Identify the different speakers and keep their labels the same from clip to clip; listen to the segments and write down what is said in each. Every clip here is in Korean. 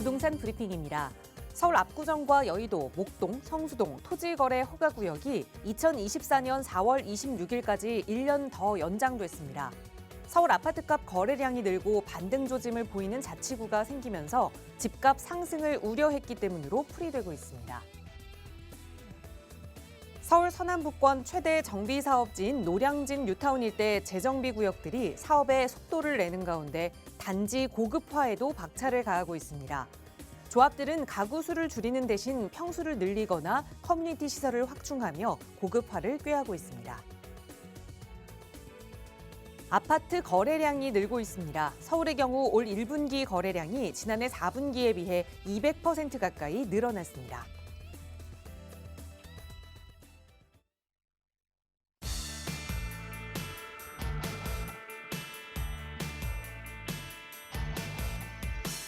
Speaker 1: 부동산 브리핑입니다. 서울 압구정과 여의도, 목동, 성수동 토지거래 허가구역이 2024년 4월 26일까지 1년 더 연장됐습니다. 서울 아파트값 거래량이 늘고 반등 조짐을 보이는 자치구가 생기면서 집값 상승을 우려했기 때문으로 풀이되고 있습니다. 서울 서남부권 최대 정비 사업지인 노량진 뉴타운 일대 재정비 구역들이 사업에 속도를 내는 가운데 단지 고급화에도 박차를 가하고 있습니다. 조합들은 가구 수를 줄이는 대신 평수를 늘리거나 커뮤니티 시설을 확충하며 고급화를 꾀하고 있습니다. 아파트 거래량이 늘고 있습니다. 서울의 경우 올 1분기 거래량이 지난해 4분기에 비해 200% 가까이 늘어났습니다.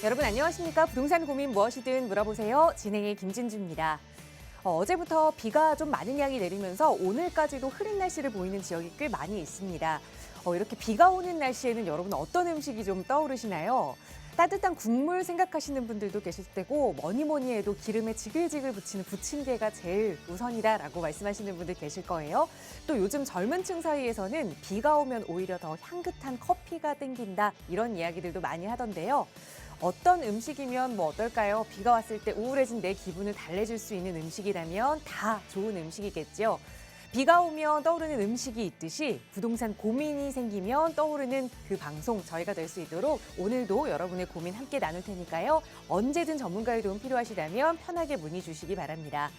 Speaker 1: 여러분 안녕하십니까? 부동산 고민 무엇이든 물어보세요. 진행의 김진주입니다. 어제부터 비가 좀 많은 양이 내리면서 오늘까지도 흐린 날씨를 보이는 지역이 꽤 많이 있습니다. 이렇게 비가 오는 날씨에는 여러분 어떤 음식이 좀 떠오르시나요? 따뜻한 국물 생각하시는 분들도 계실 테고 뭐니 해도 기름에 지글지글 부치는 부침개가 제일 우선이다라고 말씀하시는 분들 계실 거예요. 또 요즘 젊은 층 사이에서는 비가 오면 오히려 더 향긋한 커피가 땡긴다 이런 이야기들도 많이 하던데요. 어떤 음식이면 어떨까요? 비가 왔을 때 우울해진 내 기분을 달래줄 수 있는 음식이라면 다 좋은 음식이겠죠. 비가 오면 떠오르는 음식이 있듯이 부동산 고민이 생기면 떠오르는 그 방송 저희가 될 수 있도록 오늘도 여러분의 고민 함께 나눌 테니까요. 언제든 전문가의 도움 필요하시다면 편하게 문의 주시기 바랍니다.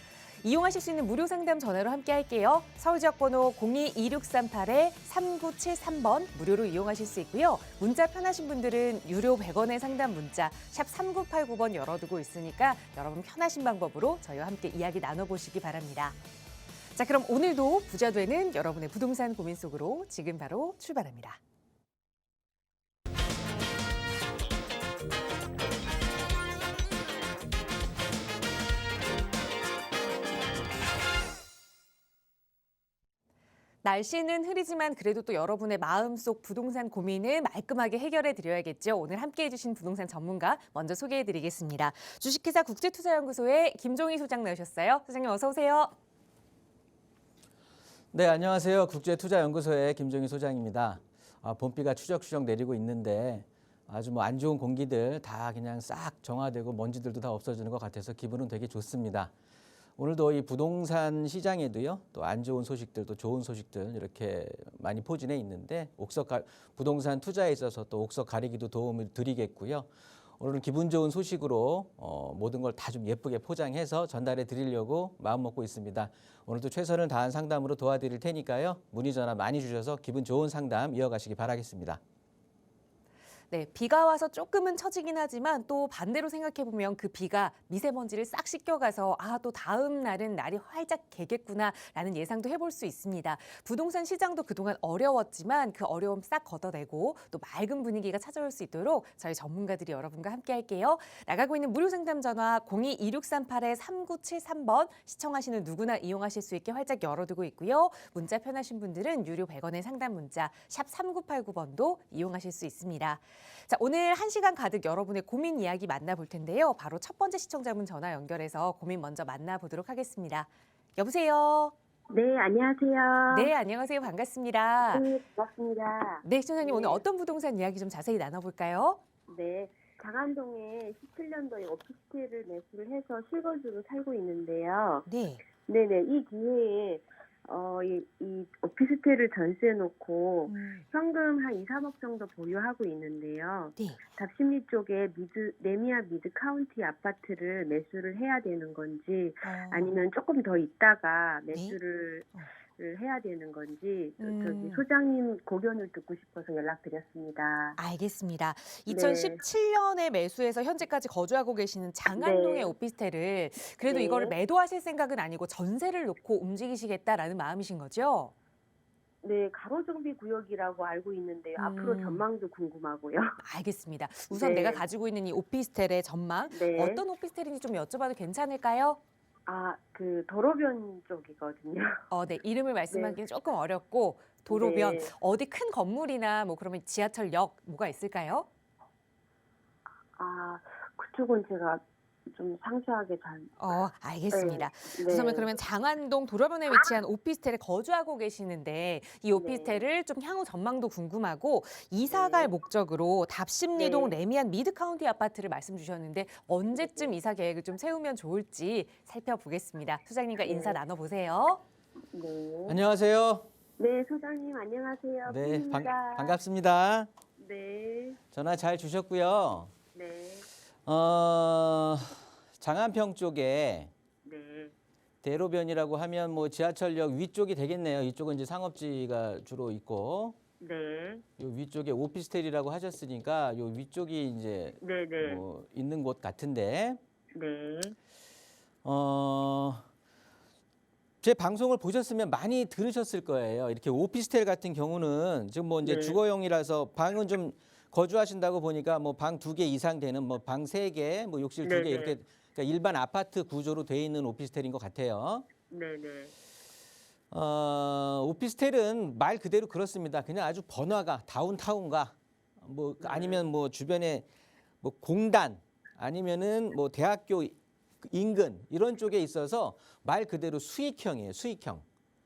Speaker 1: 이용하실 수 있는 무료 상담 전화로 함께 할게요. 서울 지역번호 02-2638-3973번 무료로 이용하실 수 있고요. 문자 편하신 분들은 유료 100원의 상담 문자 샵 3989번 열어두고 있으니까 여러분 편하신 방법으로 저희와 함께 이야기 나눠보시기 바랍니다. 자, 그럼 오늘도 부자 되는 여러분의 부동산 고민 속으로 지금 바로 출발합니다. 날씨는 흐리지만 그래도 또 여러분의 마음속 부동산 고민을 말끔하게 해결해 드려야겠죠. 오늘 함께해 주신 부동산 전문가 먼저 소개해 드리겠습니다. 주식회사 국제투자연구소의 김종희 소장 나오셨어요. 소장님 어서 오세요.
Speaker 2: 네, 안녕하세요. 국제투자연구소의 김종희 소장입니다. 봄비가 추적추적 내리고 있는데 아주 안 좋은 공기들 다 그냥 싹 정화되고 먼지들도 다 없어지는 것 같아서 기분은 되게 좋습니다. 오늘도 이 부동산 시장에도요, 또 안 좋은 소식들, 또 좋은 소식들 이렇게 많이 포진해 있는데 부동산 투자에 있어서 또 옥석 가리기도 도움을 드리겠고요. 오늘은 기분 좋은 소식으로 모든 걸 다 좀 예쁘게 포장해서 전달해 드리려고 마음 먹고 있습니다. 오늘도 최선을 다한 상담으로 도와드릴 테니까요. 문의 전화 많이 주셔서 기분 좋은 상담 이어가시기 바라겠습니다.
Speaker 1: 네, 비가 와서 조금은 처지긴 하지만 또 반대로 생각해보면 그 비가 미세먼지를 싹 씻겨가서 또 다음 날은 날이 활짝 개겠구나라는 예상도 해볼 수 있습니다. 부동산 시장도 그동안 어려웠지만 그 어려움 싹 걷어내고 또 맑은 분위기가 찾아올 수 있도록 저희 전문가들이 여러분과 함께 할게요. 나가고 있는 무료 상담 전화 02-2638-3973번 시청하시는 누구나 이용하실 수 있게 활짝 열어두고 있고요. 문자 편하신 분들은 유료 100원의 상담 문자 샵 3989번도 이용하실 수 있습니다. 자, 오늘 1시간 가득 여러분의 고민 이야기 만나볼 텐데요. 바로 첫 번째 시청자분 전화 연결해서 고민 먼저 만나보도록 하겠습니다. 여보세요?
Speaker 3: 네, 안녕하세요.
Speaker 1: 네, 안녕하세요. 반갑습니다.
Speaker 3: 네, 반갑습니다.
Speaker 1: 네, 시청자님
Speaker 3: 네.
Speaker 1: 오늘 어떤 부동산 이야기 좀 자세히 나눠볼까요?
Speaker 3: 네, 장안동에 17년도에 오피스텔을 매수를 해서 실거주로 살고 있는데요.
Speaker 1: 네.
Speaker 3: 네네, 이 기회에 이 오피스텔을 전시해 놓고 현금 한 2, 3억 정도 보유하고 있는데요.
Speaker 1: 네.
Speaker 3: 답심리 쪽에 레미아 미드 카운티 아파트를 매수를 해야 되는 건지 아니면 조금 더 있다가 매수를 해야 되는 건지 저기 소장님 고견을 듣고 싶어서 연락드렸습니다.
Speaker 1: 알겠습니다. 2017년에 매수해서 현재까지 거주하고 계시는 장안동의
Speaker 3: 네.
Speaker 1: 오피스텔을 그래도
Speaker 3: 네.
Speaker 1: 이거를 매도하실 생각은 아니고 전세를 놓고 움직이시겠다라는 마음이신 거죠?
Speaker 3: 네, 가로정비 구역이라고 알고 있는데요. 앞으로 전망도 궁금하고요.
Speaker 1: 알겠습니다. 우선
Speaker 3: 네.
Speaker 1: 내가 가지고 있는 이 오피스텔의 전망,
Speaker 3: 네.
Speaker 1: 어떤 오피스텔인지 좀 여쭤봐도 괜찮을까요?
Speaker 3: 그 도로변 쪽이거든요.
Speaker 1: 네, 이름을 말씀하기는 조금 어렵고 도로변,
Speaker 3: 네.
Speaker 1: 어디 큰 건물이나 그러면 지하철역 뭐가 있을까요?
Speaker 3: 그쪽은 제가 좀 상세하게 잘.
Speaker 1: 알겠습니다.
Speaker 3: 네.
Speaker 1: 우선은 그러면 장안동 도로변에 위치한 오피스텔에 거주하고 계시는데 이 오피스텔을 좀 향후 전망도 궁금하고 이사갈 목적으로 답심리동
Speaker 3: 네.
Speaker 1: 레미안 미드카운티 아파트를 말씀 주셨는데 언제쯤 이사 계획을 좀 세우면 좋을지 살펴보겠습니다. 소장님과 인사 나눠보세요.
Speaker 3: 네.
Speaker 2: 안녕하세요.
Speaker 3: 네, 소장님 안녕하세요.
Speaker 2: 네,
Speaker 3: 팬입니다.
Speaker 2: 반갑습니다.
Speaker 3: 네.
Speaker 2: 전화 잘 주셨고요.
Speaker 3: 네.
Speaker 2: 장안평 쪽에
Speaker 3: 네.
Speaker 2: 대로변이라고 하면 뭐 지하철역 위쪽이 되겠네요. 이쪽은 이제 상업지가 주로 있고
Speaker 3: 네.
Speaker 2: 요 위쪽에 오피스텔이라고 하셨으니까 요 위쪽이 이제
Speaker 3: 네, 네.
Speaker 2: 뭐 있는 곳 같은데
Speaker 3: 네.
Speaker 2: 제 방송을 보셨으면 많이 들으셨을 거예요. 이렇게 오피스텔 같은 경우는 지금 뭐 이제
Speaker 3: 네.
Speaker 2: 주거용이라서 방은 좀 거주하신다고 보니까 뭐 방 2개 이상 되는 뭐 방 3개, 뭐 욕실 2개
Speaker 3: 네네.
Speaker 2: 이렇게 그러니까 일반 아파트 구조로 돼 있는 오피스텔인 것 같아요.
Speaker 3: 네, 네.
Speaker 2: 오피스텔은 말 그대로 그렇습니다. 그냥 아주 번화가, 다운타운가, 뭐 아니면 뭐 주변에 뭐 공단 아니면은 뭐 대학교 인근 이런 쪽에 있어서 말 그대로 수익형이에요. 수익형.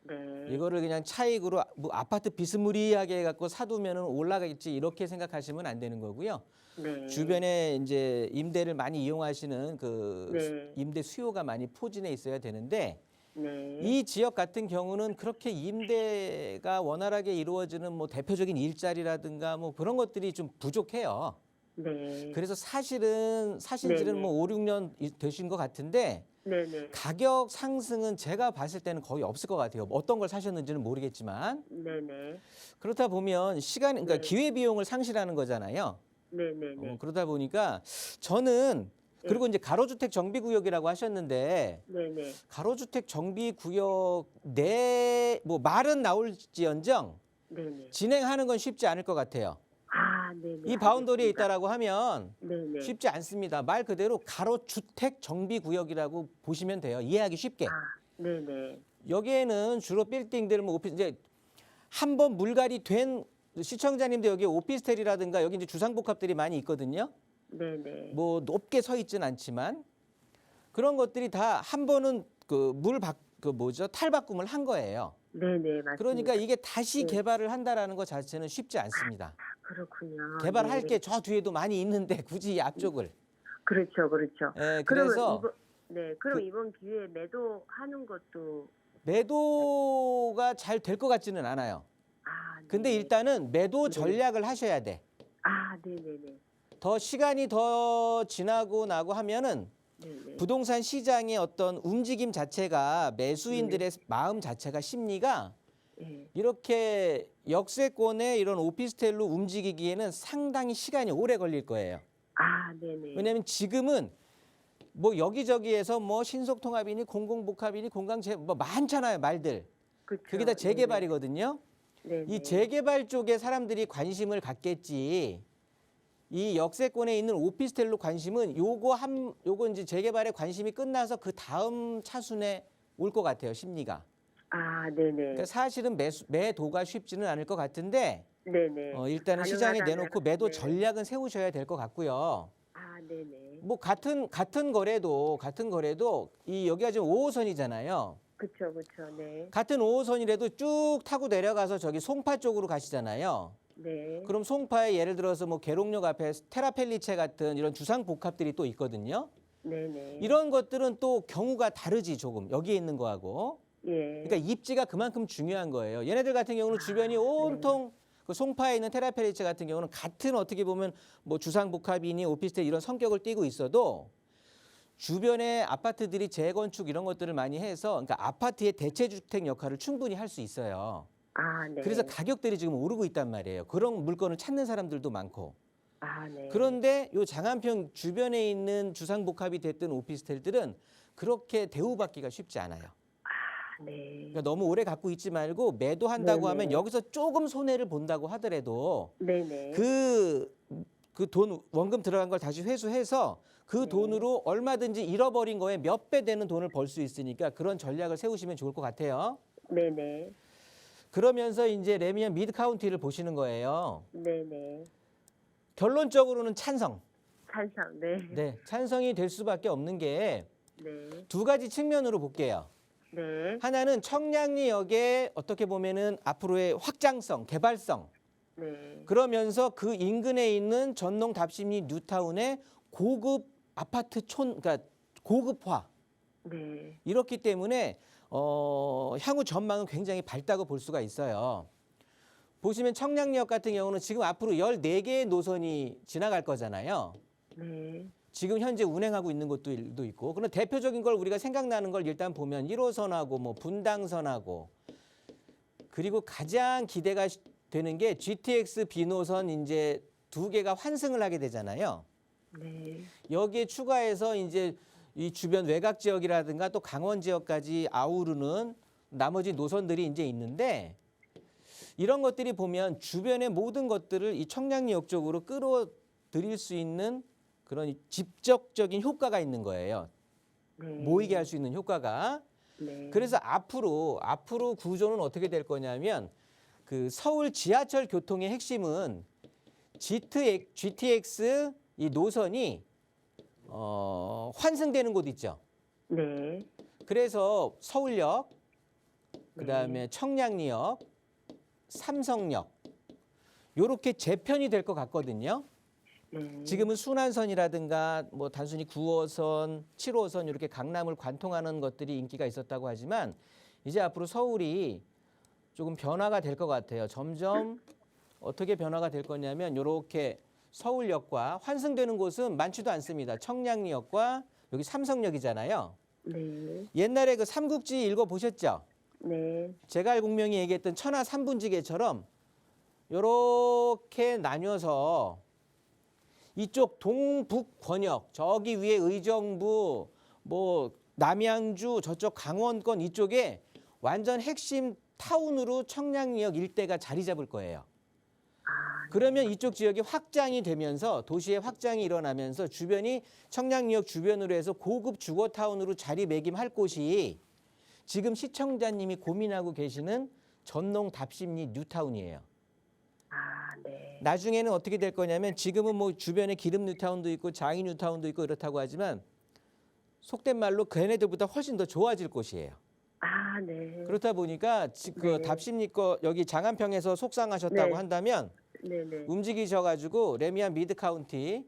Speaker 3: 네.
Speaker 2: 이거를 그냥 차익으로 뭐 아파트 비스무리하게 해갖고 사두면은 올라가겠지 이렇게 생각하시면 안 되는 거고요.
Speaker 3: 네.
Speaker 2: 주변에 이제 임대를 많이 이용하시는 그
Speaker 3: 네.
Speaker 2: 임대 수요가 많이 포진해 있어야 되는데
Speaker 3: 네.
Speaker 2: 이 지역 같은 경우는 그렇게 임대가 원활하게 이루어지는 뭐 대표적인 일자리라든가 뭐 그런 것들이 좀 부족해요.
Speaker 3: 네.
Speaker 2: 그래서 사실은 사신지는
Speaker 3: 네네.
Speaker 2: 뭐 5, 6년 되신 것 같은데
Speaker 3: 네, 네.
Speaker 2: 가격 상승은 제가 봤을 때는 거의 없을 것 같아요. 어떤 걸 사셨는지는 모르겠지만
Speaker 3: 네, 네.
Speaker 2: 그렇다 보면 시간, 그러니까
Speaker 3: 네.
Speaker 2: 기회 비용을 상실하는 거잖아요.
Speaker 3: 네, 네, 네.
Speaker 2: 그러다 보니까 저는 그리고 이제 가로주택 정비구역이라고 하셨는데
Speaker 3: 네, 네.
Speaker 2: 가로주택 정비구역 내 뭐 말은 나올지언정
Speaker 3: 네, 네.
Speaker 2: 진행하는 건 쉽지 않을 것 같아요.
Speaker 3: 네, 네.
Speaker 2: 이 바운더리에
Speaker 3: 알겠습니다.
Speaker 2: 있다라고 하면
Speaker 3: 네, 네.
Speaker 2: 쉽지 않습니다. 말 그대로 가로주택 정비구역이라고 보시면 돼요. 이해하기 쉽게.
Speaker 3: 네, 네.
Speaker 2: 여기에는 주로 빌딩들 뭐 오피스 이제 한번 물갈이 된 시청자님들 여기 오피스텔이라든가 여기 이제 주상복합들이 많이 있거든요.
Speaker 3: 네, 네.
Speaker 2: 뭐 높게 서 있지는 않지만 그런 것들이 다 한 번은 탈바꿈을 한 거예요.
Speaker 3: 네, 네. 맞습니다.
Speaker 2: 그러니까 이게 다시
Speaker 3: 네.
Speaker 2: 개발을 한다라는 것 자체는 쉽지 않습니다.
Speaker 3: 그렇군요.
Speaker 2: 개발할
Speaker 3: 네.
Speaker 2: 게 저 뒤에도 많이 있는데 굳이 이 앞쪽을.
Speaker 3: 그렇죠, 그렇죠.
Speaker 2: 예,
Speaker 3: 그러면
Speaker 2: 그래서
Speaker 3: 그럼
Speaker 2: 그-
Speaker 3: 이번 기회에 매도하는 것도
Speaker 2: 매도가 잘 될 것 같지는 않아요.
Speaker 3: 네.
Speaker 2: 근데 일단은 매도
Speaker 3: 네.
Speaker 2: 전략을 하셔야 돼.
Speaker 3: 네, 네, 네.
Speaker 2: 더 시간이 더 지나고 나고 하면은
Speaker 3: 네, 네.
Speaker 2: 부동산 시장의 어떤 움직임 자체가 매수인들의 마음 자체가 심리가
Speaker 3: 네.
Speaker 2: 이렇게 역세권의 이런 오피스텔로 움직이기에는 상당히 시간이 오래 걸릴 거예요.
Speaker 3: 네, 네.
Speaker 2: 왜냐하면 지금은 뭐 여기저기에서 뭐 신속통합이니 공공복합이니 공강재 뭐 많잖아요 말들.
Speaker 3: 그렇죠.
Speaker 2: 그게 다 재개발이거든요.
Speaker 3: 네, 네.
Speaker 2: 이 재개발 쪽에 사람들이 관심을 갖겠지. 이 역세권에 있는 오피스텔로 관심은 요거 이제 재개발에 관심이 끝나서 그 다음 차순에 올 것 같아요 심리가.
Speaker 3: 네, 네.
Speaker 2: 그러니까 사실은 매도가 쉽지는 않을 것 같은데
Speaker 3: 네, 네.
Speaker 2: 일단은 시장에
Speaker 3: 가능하다면,
Speaker 2: 내놓고 매도
Speaker 3: 네.
Speaker 2: 전략은 세우셔야 될 것 같고요.
Speaker 3: 네, 네.
Speaker 2: 뭐 같은 거래도 이 여기가 지금 5호선이잖아요.
Speaker 3: 그렇죠, 그렇죠. 네.
Speaker 2: 같은 5호선이라도 쭉 타고 내려가서 저기 송파 쪽으로 가시잖아요.
Speaker 3: 네.
Speaker 2: 그럼 송파에 예를 들어서 뭐 계룡역 앞에 테라펠리체 같은 이런 주상 복합들이 또 있거든요.
Speaker 3: 네, 네.
Speaker 2: 이런 것들은 또 경우가 다르지 조금 여기에 있는 거하고.
Speaker 3: 예.
Speaker 2: 그러니까 입지가 그만큼 중요한 거예요. 얘네들 같은 경우는 주변이 온통 그 송파에 있는 테라펠리체 같은 경우는 같은 어떻게 보면 뭐 주상복합이니 오피스텔 이런 성격을 띠고 있어도 주변에 아파트들이 재건축 이런 것들을 많이 해서 그러니까 아파트의 대체주택 역할을 충분히 할 수 있어요.
Speaker 3: 네.
Speaker 2: 그래서 가격들이 지금 오르고 있단 말이에요. 그런 물건을 찾는 사람들도 많고.
Speaker 3: 네.
Speaker 2: 그런데 요 장안평 주변에 있는 주상복합이 됐던 오피스텔들은 그렇게 대우받기가 쉽지 않아요.
Speaker 3: 네.
Speaker 2: 그러니까 너무 오래 갖고 있지 말고 매도한다고
Speaker 3: 네네.
Speaker 2: 하면 여기서 조금 손해를 본다고 하더라도
Speaker 3: 네, 네.
Speaker 2: 그 돈 원금 들어간 걸 다시 회수해서 그
Speaker 3: 네.
Speaker 2: 돈으로 얼마든지 잃어버린 거에 몇 배 되는 돈을 벌 수 있으니까 그런 전략을 세우시면 좋을 것 같아요.
Speaker 3: 네, 네.
Speaker 2: 그러면서 이제 레미안 미드 카운티를 보시는 거예요.
Speaker 3: 네, 네.
Speaker 2: 결론적으로는 찬성.
Speaker 3: 찬성. 네.
Speaker 2: 네, 찬성이 될 수밖에 없는 게
Speaker 3: 네.
Speaker 2: 두 가지 측면으로 볼게요.
Speaker 3: 네.
Speaker 2: 하나는 청량리역의 어떻게 보면은 앞으로의 확장성, 개발성.
Speaker 3: 네.
Speaker 2: 그러면서 그 인근에 있는 전농 답심리 뉴타운의 고급 아파트촌, 그러니까 고급화.
Speaker 3: 네.
Speaker 2: 이렇기 때문에 향후 전망은 굉장히 밝다고 볼 수가 있어요. 보시면 청량리역 같은 경우는 지금 앞으로 14개의 노선이 지나갈 거잖아요.
Speaker 3: 네.
Speaker 2: 지금 현재 운행하고 있는 곳도 있고. 그럼 대표적인 걸 우리가 생각나는 걸 일단 보면 1호선하고 뭐 분당선하고 그리고 가장 기대가 되는 게 GTX B노선 이제 2개가 환승을 하게 되잖아요.
Speaker 3: 네.
Speaker 2: 여기에 추가해서 이제 이 주변 외곽 지역이라든가 또 강원 지역까지 아우르는 나머지 노선들이 이제 있는데 이런 것들이 보면 주변의 모든 것들을 이 청량리역 쪽으로 끌어들일 수 있는 그런 직접적인 효과가 있는 거예요.
Speaker 3: 네.
Speaker 2: 모이게 할 수 있는 효과가.
Speaker 3: 네.
Speaker 2: 그래서 앞으로 구조는 어떻게 될 거냐면 그 서울 지하철 교통의 핵심은 GTX 이 노선이 환승되는 곳 있죠.
Speaker 3: 네.
Speaker 2: 그래서 서울역, 그다음에
Speaker 3: 네.
Speaker 2: 청량리역, 삼성역 요렇게 재편이 될 것 같거든요.
Speaker 3: 네.
Speaker 2: 지금은 순환선이라든가 뭐 단순히 9호선, 7호선 이렇게 강남을 관통하는 것들이 인기가 있었다고 하지만 이제 앞으로 서울이 조금 변화가 될 것 같아요. 점점 어떻게 변화가 될 거냐면 이렇게 서울역과 환승되는 곳은 많지도 않습니다. 청량리역과 여기 삼성역이잖아요.
Speaker 3: 네.
Speaker 2: 옛날에 그 삼국지 읽어보셨죠?
Speaker 3: 네.
Speaker 2: 제갈공명이 얘기했던 천하 삼분지계처럼 이렇게 나뉘어서 이쪽 동북 권역, 저기 위에 의정부, 뭐 남양주, 저쪽 강원권 이쪽에 완전 핵심 타운으로 청량리역 일대가 자리 잡을 거예요. 그러면 이쪽 지역이 확장이 되면서 도시의 확장이 일어나면서 주변이 청량리역 주변으로 해서 고급 주거타운으로 자리매김할 곳이 지금 시청자님이 고민하고 계시는 전농 답심리 뉴타운이에요.
Speaker 3: 아, 네.
Speaker 2: 나중에는 어떻게 될 거냐면 지금은 뭐 주변에 기름 뉴타운도 있고 장이 뉴타운도 있고 이렇다고 하지만 속된 말로 걔네들보다 훨씬 더 좋아질 곳이에요.
Speaker 3: 아, 네.
Speaker 2: 그렇다 보니까 그
Speaker 3: 네.
Speaker 2: 답심리 거 여기 장안평에서 속상하셨다고
Speaker 3: 네.
Speaker 2: 한다면
Speaker 3: 네네.
Speaker 2: 움직이셔가지고 레미안 미드 카운티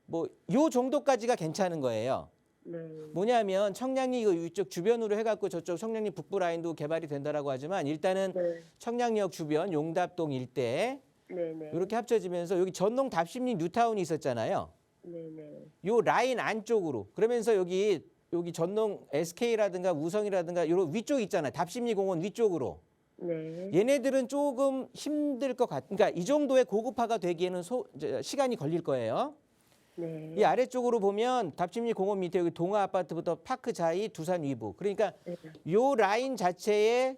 Speaker 2: 뭐 요 정도까지가 괜찮은 거예요.
Speaker 3: 네.
Speaker 2: 뭐냐면 청량리 이쪽 주변으로 해갖고 저쪽 청량리 북부 라인도 개발이 된다라고 하지만 일단은
Speaker 3: 네.
Speaker 2: 청량리역 주변 용답동 일대
Speaker 3: 네네.
Speaker 2: 이렇게 합쳐지면서 여기 전농 답심리 뉴타운이 있었잖아요.
Speaker 3: 네네.
Speaker 2: 요 라인 안쪽으로 그러면서 여기 전농 SK라든가 우성이라든가 요 위쪽 있잖아요. 답심리 공원 위쪽으로.
Speaker 3: 네.
Speaker 2: 얘네들은 조금 힘들 것 그러니까 이 정도의 고급화가 되기에는 시간이 걸릴 거예요.
Speaker 3: 네.
Speaker 2: 이 아래쪽으로 보면 답심리 공원 밑에 여기 동아 아파트부터 파크 자이 두산 위부. 그러니까
Speaker 3: 네.
Speaker 2: 요 라인 자체가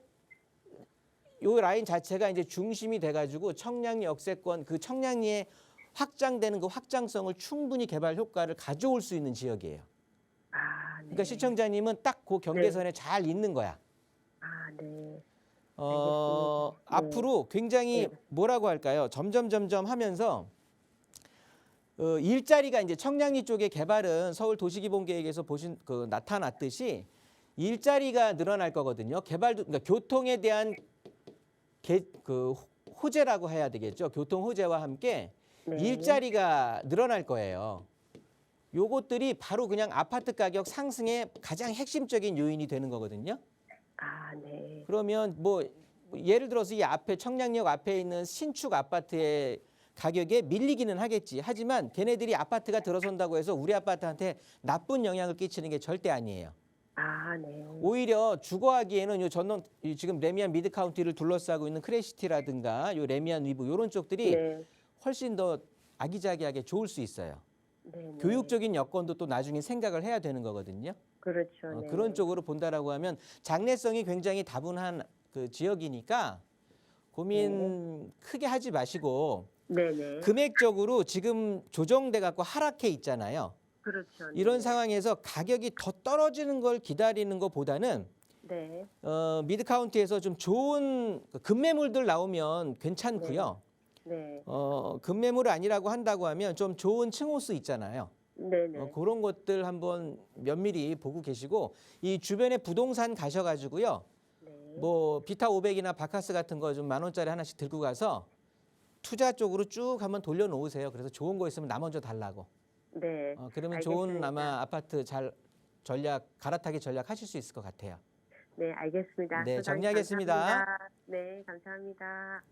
Speaker 2: 이제 중심이 돼가지고 청량리 역세권 그 청량리에 확장되는 그 확장성을 충분히 개발 효과를 가져올 수 있는 지역이에요.
Speaker 3: 아, 네.
Speaker 2: 그러니까 시청자님은 딱 그 경계선에 잘 있는 거야.
Speaker 3: 아, 네. 알겠습니다.
Speaker 2: 앞으로 굉장히
Speaker 3: 네.
Speaker 2: 뭐라고 할까요? 점점 하면서 일자리가 이제 청량리 쪽의 개발은 서울 도시기본계획에서 보신 그 나타났듯이 일자리가 늘어날 거거든요. 개발도 그러니까 교통에 대한 그 호재라고 해야 되겠죠. 교통 호재와 함께
Speaker 3: 네.
Speaker 2: 일자리가 늘어날 거예요. 요것들이 바로 그냥 아파트 가격 상승의 가장 핵심적인 요인이 되는 거거든요.
Speaker 3: 아, 네.
Speaker 2: 그러면 뭐 예를 들어서 이 앞에 청량리역 앞에 있는 신축 아파트의 가격에 밀리기는 하겠지. 하지만 걔네들이 아파트가 들어선다고 해서 우리 아파트한테 나쁜 영향을 끼치는 게 절대 아니에요.
Speaker 3: 아, 네.
Speaker 2: 오히려 주거하기에는 요 전농 지금 레미안 미드 카운티를 둘러싸고 있는 크레시티라든가 요 레미안 위브 요런 쪽들이
Speaker 3: 네.
Speaker 2: 훨씬 더 아기자기하게 좋을 수 있어요.
Speaker 3: 네.
Speaker 2: 교육적인 여건도 또 나중에 생각을 해야 되는 거거든요.
Speaker 3: 그렇죠. 네.
Speaker 2: 그런 쪽으로 본다라고 하면 장래성이 굉장히 다분한 그 지역이니까 고민 크게 하지 마시고
Speaker 3: 네네.
Speaker 2: 금액적으로 지금 조정돼 갖고 하락해 있잖아요.
Speaker 3: 그렇죠.
Speaker 2: 이런
Speaker 3: 네.
Speaker 2: 상황에서 가격이 더 떨어지는 걸 기다리는 것보다는
Speaker 3: 네.
Speaker 2: 미드 카운티에서 좀 좋은 그 급매물들 나오면 괜찮고요.
Speaker 3: 네.
Speaker 2: 급매물이 아니라고 한다고 하면 좀 좋은 층호수 있잖아요.
Speaker 3: 네네.
Speaker 2: 그런 것들 한번 면밀히 보고 계시고 이 주변에 부동산 가셔가지고요.
Speaker 3: 네.
Speaker 2: 뭐 비타 500이나 바카스 같은 거 좀 10,000원짜리 하나씩 들고 가서 투자 쪽으로 쭉 한번 돌려놓으세요. 그래서 좋은 거 있으면 나 먼저 달라고.
Speaker 3: 네.
Speaker 2: 그러면 좋은
Speaker 3: 알겠습니다.
Speaker 2: 아마 아파트 잘 갈아타기 전략 하실 수 있을 것 같아요.
Speaker 3: 네, 알겠습니다.
Speaker 2: 네,
Speaker 3: 소장님
Speaker 2: 정리하겠습니다.
Speaker 3: 감사합니다. 네, 감사합니다.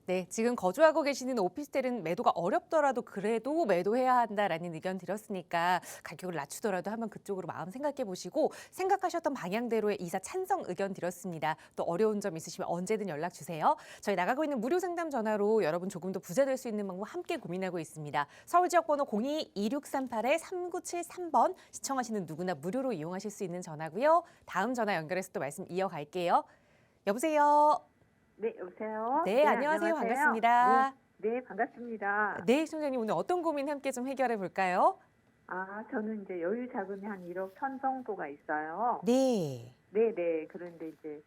Speaker 1: 네, 지금 거주하고 계시는 오피스텔은 매도가 어렵더라도 그래도 매도해야 한다라는 의견 드렸으니까 가격을 낮추더라도 한번 그쪽으로 마음 생각해 보시고 생각하셨던 방향대로의 이사 찬성 의견 드렸습니다. 또 어려운 점 있으시면 언제든 연락 주세요. 저희 나가고 있는 무료 상담 전화로 여러분 조금 더 부자 될 수 있는 방법 함께 고민하고 있습니다. 서울 지역 번호 02-2638-3973번 시청하시는 누구나 무료로 이용하실 수 있는 전화고요. 다음 전화 연결해서 또 말씀 이어갈게요. 여보세요.
Speaker 3: 네, 여보세요?
Speaker 1: 네, 안녕하세요. 반갑습니다.
Speaker 3: 네, 반갑습니다.
Speaker 1: 네, 시청자님 오늘 어떤 고민 함께 좀 해결해 볼까요?
Speaker 3: 저는 이제 여유 자금이 한 1억 천 정도가 있어요.
Speaker 1: 네.
Speaker 3: 네네. 그런데 이제,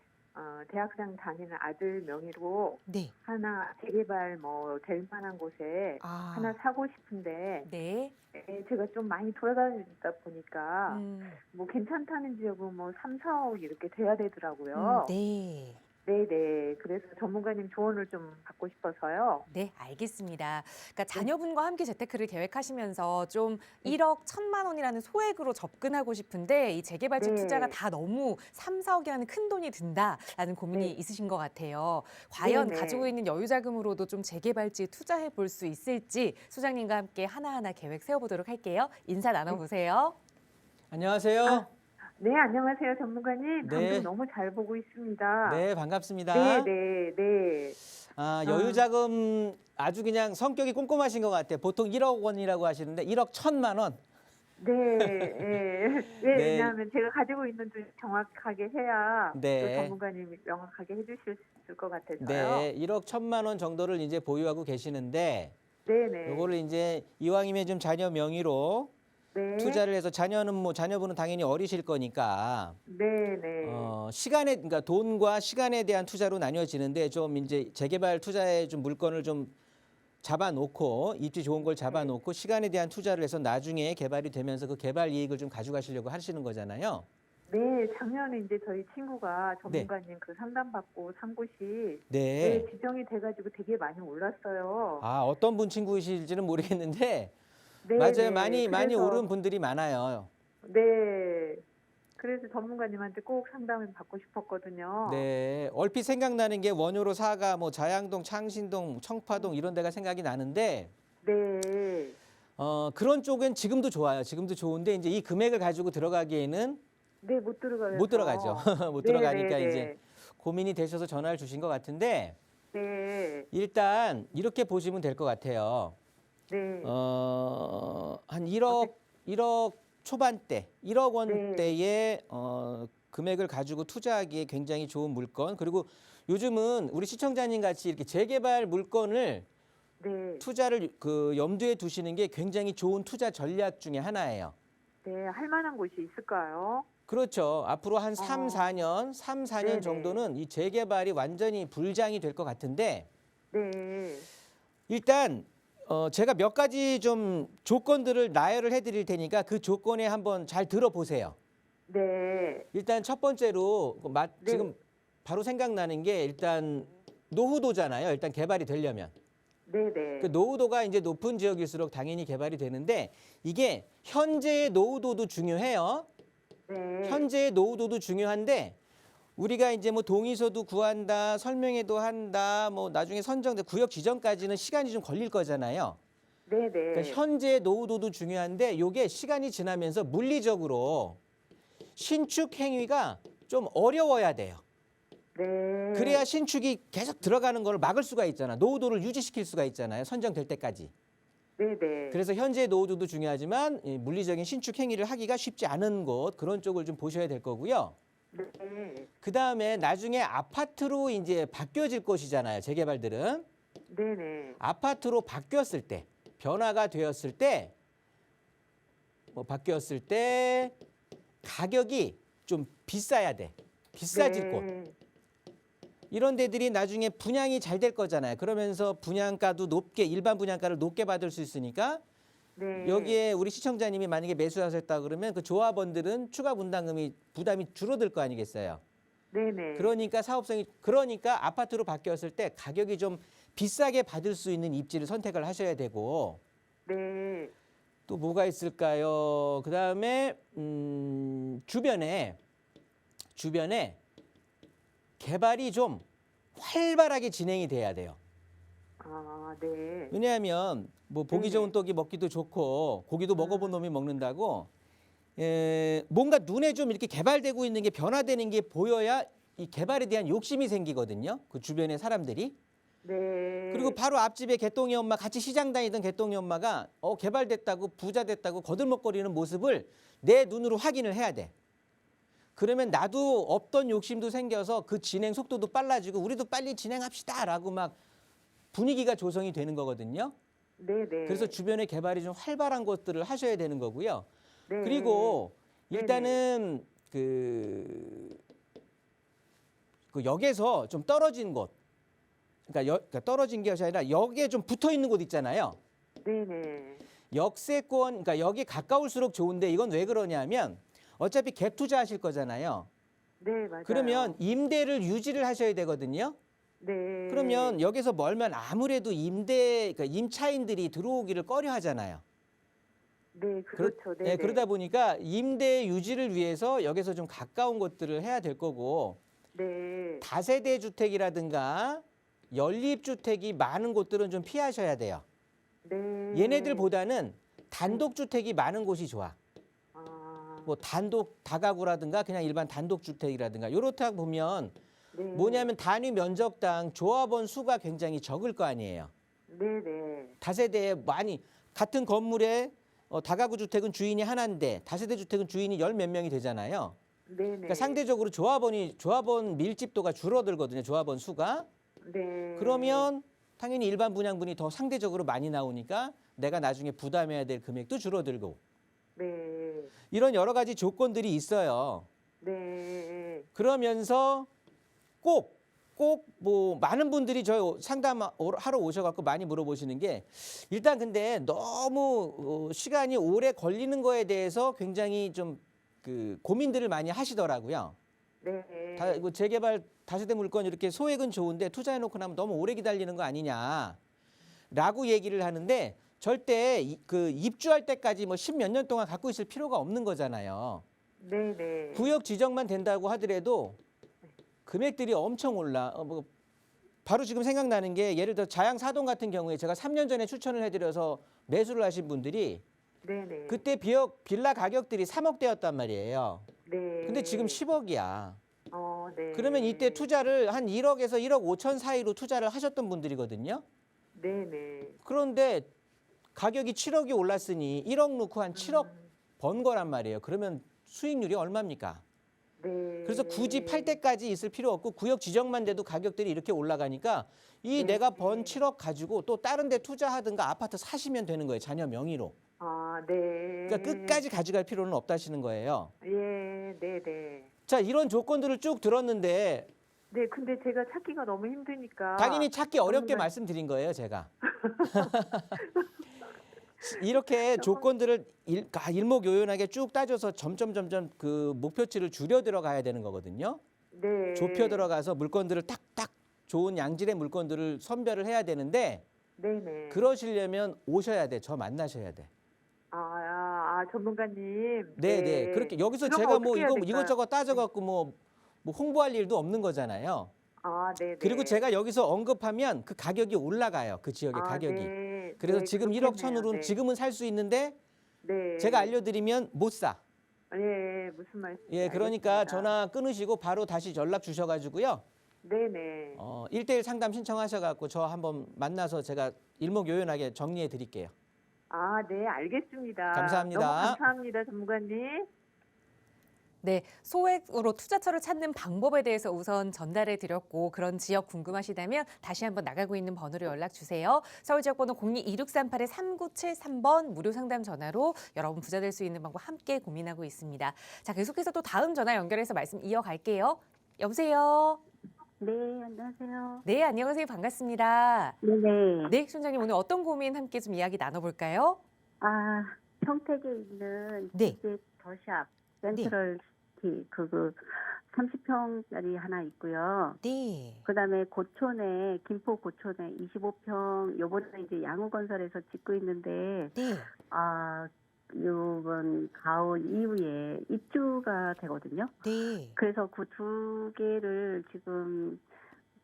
Speaker 3: 대학생 다니는 아들 명의로
Speaker 1: 네.
Speaker 3: 하나 재개발 될 만한 곳에 하나 사고 싶은데,
Speaker 1: 네.
Speaker 3: 제가 좀 많이 돌아다니다 보니까,
Speaker 1: 음,
Speaker 3: 괜찮다는 지역은 3, 4억 이렇게 돼야 되더라고요.
Speaker 1: 네.
Speaker 3: 네네. 그래서 전문가님 조언을 좀 받고 싶어서요.
Speaker 1: 네, 알겠습니다. 그러니까 자녀분과 함께 재테크를 계획하시면서 좀 1억 1천만 원이라는 소액으로 접근하고 싶은데 이 재개발집
Speaker 3: 네.
Speaker 1: 투자가 다 너무 3, 4억이라는 큰 돈이 든다라는 고민이
Speaker 3: 네.
Speaker 1: 있으신 것 같아요. 과연
Speaker 3: 네네.
Speaker 1: 가지고 있는 여유 자금으로도 좀 재개발지에 투자해 볼 수 있을지 소장님과 함께 하나하나 계획 세워보도록 할게요. 인사 나눠보세요.
Speaker 2: 안녕하세요.
Speaker 3: 네, 안녕하세요, 전문가님.
Speaker 2: 네.
Speaker 3: 방송 너무 잘 보고 있습니다.
Speaker 2: 네, 반갑습니다.
Speaker 3: 네.
Speaker 2: 여유 자금 아주 그냥 성격이 꼼꼼하신 것 같아요. 보통 1억 원이라고 하시는데 1억 1천만 원.
Speaker 3: 네, 네, 왜냐하면 제가 가지고 있는 돈 정확하게 해야
Speaker 2: 네.
Speaker 3: 또 전문가님이 명확하게 해주실 수 있을 것 같아서요.
Speaker 2: 네, 1억 1천만 원 정도를 이제 보유하고 계시는데
Speaker 3: 네네.
Speaker 2: 요거를 이제 이왕이면 좀 자녀 명의로
Speaker 3: 네.
Speaker 2: 투자를 해서 자녀분은 당연히 어리실 거니까
Speaker 3: 네네.
Speaker 2: 그러니까 돈과 시간에 대한 투자로 나뉘어지는데 좀 이제 재개발 투자에 좀 물건을 좀 잡아놓고 입지 좋은 걸 잡아놓고 시간에 대한 투자를 해서 나중에 개발이 되면서 그 개발 이익을 좀 가져가시려고 하시는 거잖아요.
Speaker 3: 네, 작년에 이제 저희 친구가 전문가님 그 상담받고 산 곳이
Speaker 2: 네.
Speaker 3: 지정이 돼가지고 되게 많이 올랐어요.
Speaker 2: 어떤 분 친구이실지는 모르겠는데
Speaker 3: 네,
Speaker 2: 맞아요.
Speaker 3: 네.
Speaker 2: 많이
Speaker 3: 그래서-
Speaker 2: 오른 분들이 많아요.
Speaker 3: 네. 그래서 전문가님한테 꼭 상담을 받고 싶었거든요.
Speaker 2: 네. 얼핏 생각나는 게 원효로 사가 뭐 자양동, 창신동, 청파동 이런 데가 생각이 나는데
Speaker 3: 네.
Speaker 2: 그런 쪽은 지금도 좋아요. 지금도 좋은데 이제 이 금액을 가지고 들어가기에는
Speaker 3: 네, 못 들어가요.
Speaker 2: 못 들어가죠. 못
Speaker 3: 네,
Speaker 2: 들어가니까
Speaker 3: 네, 네.
Speaker 2: 이제 고민이 되셔서 전화를 주신 것 같은데
Speaker 3: 네.
Speaker 2: 일단 이렇게 보시면 될 것 같아요.
Speaker 3: 네.
Speaker 2: 한 1억 초반대, 1억 원대의 금액을 가지고 투자하기에 굉장히 좋은 물건. 그리고 요즘은 우리 시청자님 같이 이렇게 재개발 물건을
Speaker 3: 네.
Speaker 2: 투자를 염두에 두시는 게 굉장히 좋은 투자 전략 중에 하나예요.
Speaker 3: 네, 할 만한 곳이 있을까요?
Speaker 2: 그렇죠. 앞으로 한 3, 4년
Speaker 3: 네네.
Speaker 2: 정도는 이 재개발이 완전히 불장이 될 것 같은데
Speaker 3: 네.
Speaker 2: 일단 제가 몇 가지 좀 조건들을 나열을 해드릴 테니까 그 조건에 한번 잘 들어보세요.
Speaker 3: 네.
Speaker 2: 일단 첫 번째로
Speaker 3: 네.
Speaker 2: 지금 바로 생각나는 게 일단 노후도잖아요. 일단 개발이 되려면.
Speaker 3: 네네.
Speaker 2: 그 노후도가 이제 높은 지역일수록 당연히 개발이 되는데 이게 현재의 노후도도 중요해요.
Speaker 3: 네.
Speaker 2: 현재의 노후도도 중요한데 우리가 이제 뭐 동의서도 구한다, 설명회도 한다, 뭐 나중에 선정돼 구역 지정까지는 시간이 좀 걸릴 거잖아요.
Speaker 3: 네네.
Speaker 2: 그러니까 현재 노후도도 중요한데 이게 시간이 지나면서 물리적으로 신축 행위가 좀 어려워야 돼요.
Speaker 3: 네.
Speaker 2: 그래야 신축이 계속 들어가는 걸 막을 수가 있잖아. 노후도를 유지시킬 수가 있잖아요. 선정될 때까지.
Speaker 3: 네네.
Speaker 2: 그래서 현재 노후도도 중요하지만 이 물리적인 신축 행위를 하기가 쉽지 않은 곳 그런 쪽을 좀 보셔야 될 거고요.
Speaker 3: 네.
Speaker 2: 그 다음에 나중에 아파트로 이제 바뀌어질 곳이잖아요. 재개발들은.
Speaker 3: 네네.
Speaker 2: 아파트로 바뀌었을 때, 변화가 되었을 때, 바뀌었을 때 가격이 좀 비싸야 돼. 비싸질 곳. 이런 데들이 나중에 분양이 잘 될 거잖아요. 그러면서 분양가도 높게 일반 분양가를 높게 받을 수 있으니까
Speaker 3: 네.
Speaker 2: 여기에 우리 시청자님이 만약에 매수하셨다 그러면 그 조합원들은 추가 분담금이 부담이 줄어들 거 아니겠어요.
Speaker 3: 네네.
Speaker 2: 그러니까 아파트로 바뀌었을 때 가격이 좀 비싸게 받을 수 있는 입지를 선택을 하셔야 되고
Speaker 3: 네.
Speaker 2: 또 뭐가 있을까요? 그다음에 주변에 개발이 좀 활발하게 진행이 돼야 돼요.
Speaker 3: 아, 네.
Speaker 2: 왜냐하면 뭐 보기 좋은 떡이 먹기도 좋고 고기도 먹어본 놈이 먹는다고 뭔가 눈에 좀 이렇게 개발되고 있는 게 변화되는 게 보여야 이 개발에 대한 욕심이 생기거든요. 그 주변의 사람들이.
Speaker 3: 네.
Speaker 2: 그리고 바로 앞집에 개똥이 엄마 같이 시장 다니던 개똥이 엄마가 개발됐다고 부자 됐다고 거들먹거리는 모습을 내 눈으로 확인을 해야 돼. 그러면 나도 없던 욕심도 생겨서 그 진행 속도도 빨라지고 우리도 빨리 진행합시다라고 막 분위기가 조성이 되는 거거든요.
Speaker 3: 네네.
Speaker 2: 그래서 주변에 개발이 좀 활발한 것들을 하셔야 되는 거고요.
Speaker 3: 네.
Speaker 2: 그리고
Speaker 3: 네네.
Speaker 2: 일단은 그 역에서 좀 떨어진 곳, 그러니까 떨어진 게 아니라 역에 좀 붙어 있는 곳 있잖아요.
Speaker 3: 네네.
Speaker 2: 역세권, 그러니까 역이 가까울수록 좋은데 이건 왜 그러냐면 어차피 갭 투자하실 거잖아요.
Speaker 3: 네, 맞아요.
Speaker 2: 그러면 임대를 유지를 하셔야 되거든요.
Speaker 3: 네.
Speaker 2: 그러면 역에서 멀면 아무래도 그러니까 임차인들이 들어오기를 꺼려 하잖아요.
Speaker 3: 네, 그렇죠. 네.
Speaker 2: 그러다 보니까 임대 유지를 위해서 역에서 좀 가까운 곳들을 해야 될 거고
Speaker 3: 네.
Speaker 2: 다세대 주택이라든가 연립주택이 많은 곳들은 좀 피하셔야 돼요.
Speaker 3: 네.
Speaker 2: 얘네들보다는 단독주택이 많은 곳이 좋아.
Speaker 3: 아.
Speaker 2: 뭐 단독 다가구라든가 그냥 일반 단독주택이라든가 요렇게 보면
Speaker 3: 네.
Speaker 2: 뭐냐면 단위 면적당 조합원 수가 굉장히 적을 거 아니에요.
Speaker 3: 네네.
Speaker 2: 다세대에 많이 같은 건물에 다가구 주택은 주인이 하나인데 다세대 주택은 주인이 열 몇 명이 되잖아요.
Speaker 3: 네네.
Speaker 2: 그러니까 상대적으로 조합원 밀집도가 줄어들거든요. 조합원 수가.
Speaker 3: 네.
Speaker 2: 그러면 당연히 일반 분양분이 더 상대적으로 많이 나오니까 내가 나중에 부담해야 될 금액도 줄어들고
Speaker 3: 네.
Speaker 2: 이런 여러 가지 조건들이 있어요.
Speaker 3: 네.
Speaker 2: 그러면서 꼭 뭐 많은 분들이 저희 상담하러 오셔갖고 많이 물어보시는 게 일단 근데 너무 시간이 오래 걸리는 거에 대해서 굉장히 좀 그 고민들을 많이 하시더라고요.
Speaker 3: 네.
Speaker 2: 뭐 재개발 다세대 물건 이렇게 소액은 좋은데 투자해놓고 나면 너무 오래 기다리는 거 아니냐라고 얘기를 하는데 절대 그 입주할 때까지 뭐 10몇 년 동안 갖고 있을 필요가 없는 거잖아요.
Speaker 3: 네네.
Speaker 2: 구역 지정만 된다고 하더라도 금액들이 엄청 올라. 뭐 바로 지금 생각나는 게 예를 들어 자양 사동 같은 경우에 제가 3년 전에 추천을 해드려서 매수를 하신 분들이
Speaker 3: 네네.
Speaker 2: 그때 빌라 가격들이 3억대였단 말이에요.
Speaker 3: 네.
Speaker 2: 근데 지금 10억이야.
Speaker 3: 네.
Speaker 2: 그러면 이때 투자를 한 1억에서 1억 5천 사이로 투자를 하셨던 분들이거든요.
Speaker 3: 네네.
Speaker 2: 그런데 가격이 7억이 올랐으니 1억 넣고 한 7억 번 거란 말이에요. 그러면 수익률이 얼마입니까?
Speaker 3: 네.
Speaker 2: 그래서 굳이 팔 때까지 있을 필요 없고 구역 지정만 돼도 가격들이 이렇게 올라가니까 이 내가 번 7억 가지고 또 다른 데 투자하든가 아파트 사시면 되는 거예요. 자녀 명의로.
Speaker 3: 아, 네.
Speaker 2: 그러니까 끝까지 가져갈 필요는 없다시는 거예요.
Speaker 3: 예, 네네.
Speaker 2: 자, 이런 조건들을 쭉 들었는데
Speaker 3: 네, 근데 제가 찾기가 너무 힘드니까.
Speaker 2: 당연히 찾기 어렵게
Speaker 3: 정말-
Speaker 2: 말씀드린 거예요, 제가. 이렇게 조건들을 일목요연하게 쭉 따져서 점점 그 목표치를 줄여 들어가야 되는 거거든요.
Speaker 3: 네.
Speaker 2: 좁혀 들어가서 물건들을 딱딱 좋은 양질의 물건들을 선별을 해야 되는데
Speaker 3: 네네.
Speaker 2: 그러시려면 오셔야 돼. 저 만나셔야 돼.
Speaker 3: 전문가님.
Speaker 2: 네. 그렇게 여기서
Speaker 3: 그럼
Speaker 2: 제가 뭐
Speaker 3: 어떻게 해야 될까요?
Speaker 2: 이것저것 따져갖고 뭐 홍보할 일도 없는 거잖아요.
Speaker 3: 네네.
Speaker 2: 그리고 제가 여기서 언급하면 그 가격이 올라가요. 그 지역의 가격이.
Speaker 3: 네.
Speaker 2: 그래서
Speaker 3: 네,
Speaker 2: 지금
Speaker 3: 그렇겠네요.
Speaker 2: 1억 천으로는
Speaker 3: 네.
Speaker 2: 지금은 살 수 있는데
Speaker 3: 네.
Speaker 2: 제가 알려드리면 못 사.
Speaker 3: 예, 무슨 말씀?
Speaker 2: 예, 그러니까 전화 끊으시고 바로 다시 연락 주셔가지고요.
Speaker 3: 네네.
Speaker 2: 1대1 상담 신청하셔갖고 저 한번 만나서 제가 일목요연하게 정리해 드릴게요.
Speaker 3: 네, 알겠습니다.
Speaker 2: 감사합니다.
Speaker 3: 너무 감사합니다, 전문가님.
Speaker 1: 네, 소액으로 투자처를 찾는 방법에 대해서 우선 전달해 드렸고 그런 지역 궁금하시다면 다시 한번 나가고 있는 번호로 연락 주세요. 서울 지역번호 02-2638-3973번 무료 상담 전화로 여러분 부자 될 수 있는 방법 함께 고민하고 있습니다. 자, 계속해서 또 다음 전화 연결해서 말씀 이어갈게요. 여보세요.
Speaker 3: 네, 안녕하세요.
Speaker 1: 네, 안녕하세요. 반갑습니다.
Speaker 3: 네네.
Speaker 1: 네, 시청자님 오늘 어떤 고민 함께 좀 이야기 나눠볼까요?
Speaker 3: 아, 평택에 있는
Speaker 1: 네.
Speaker 3: 기재 더샵 센트럴 시티 그 30평짜리 하나 있고요.
Speaker 1: 네.
Speaker 3: 그다음에 고촌에 김포 고촌에 25평 요번에 이제 양우건설에서 짓고 있는데
Speaker 1: 네.
Speaker 3: 요번 가을 이후에 입주가 되거든요.
Speaker 1: 네.
Speaker 3: 그래서 그 두 개를 지금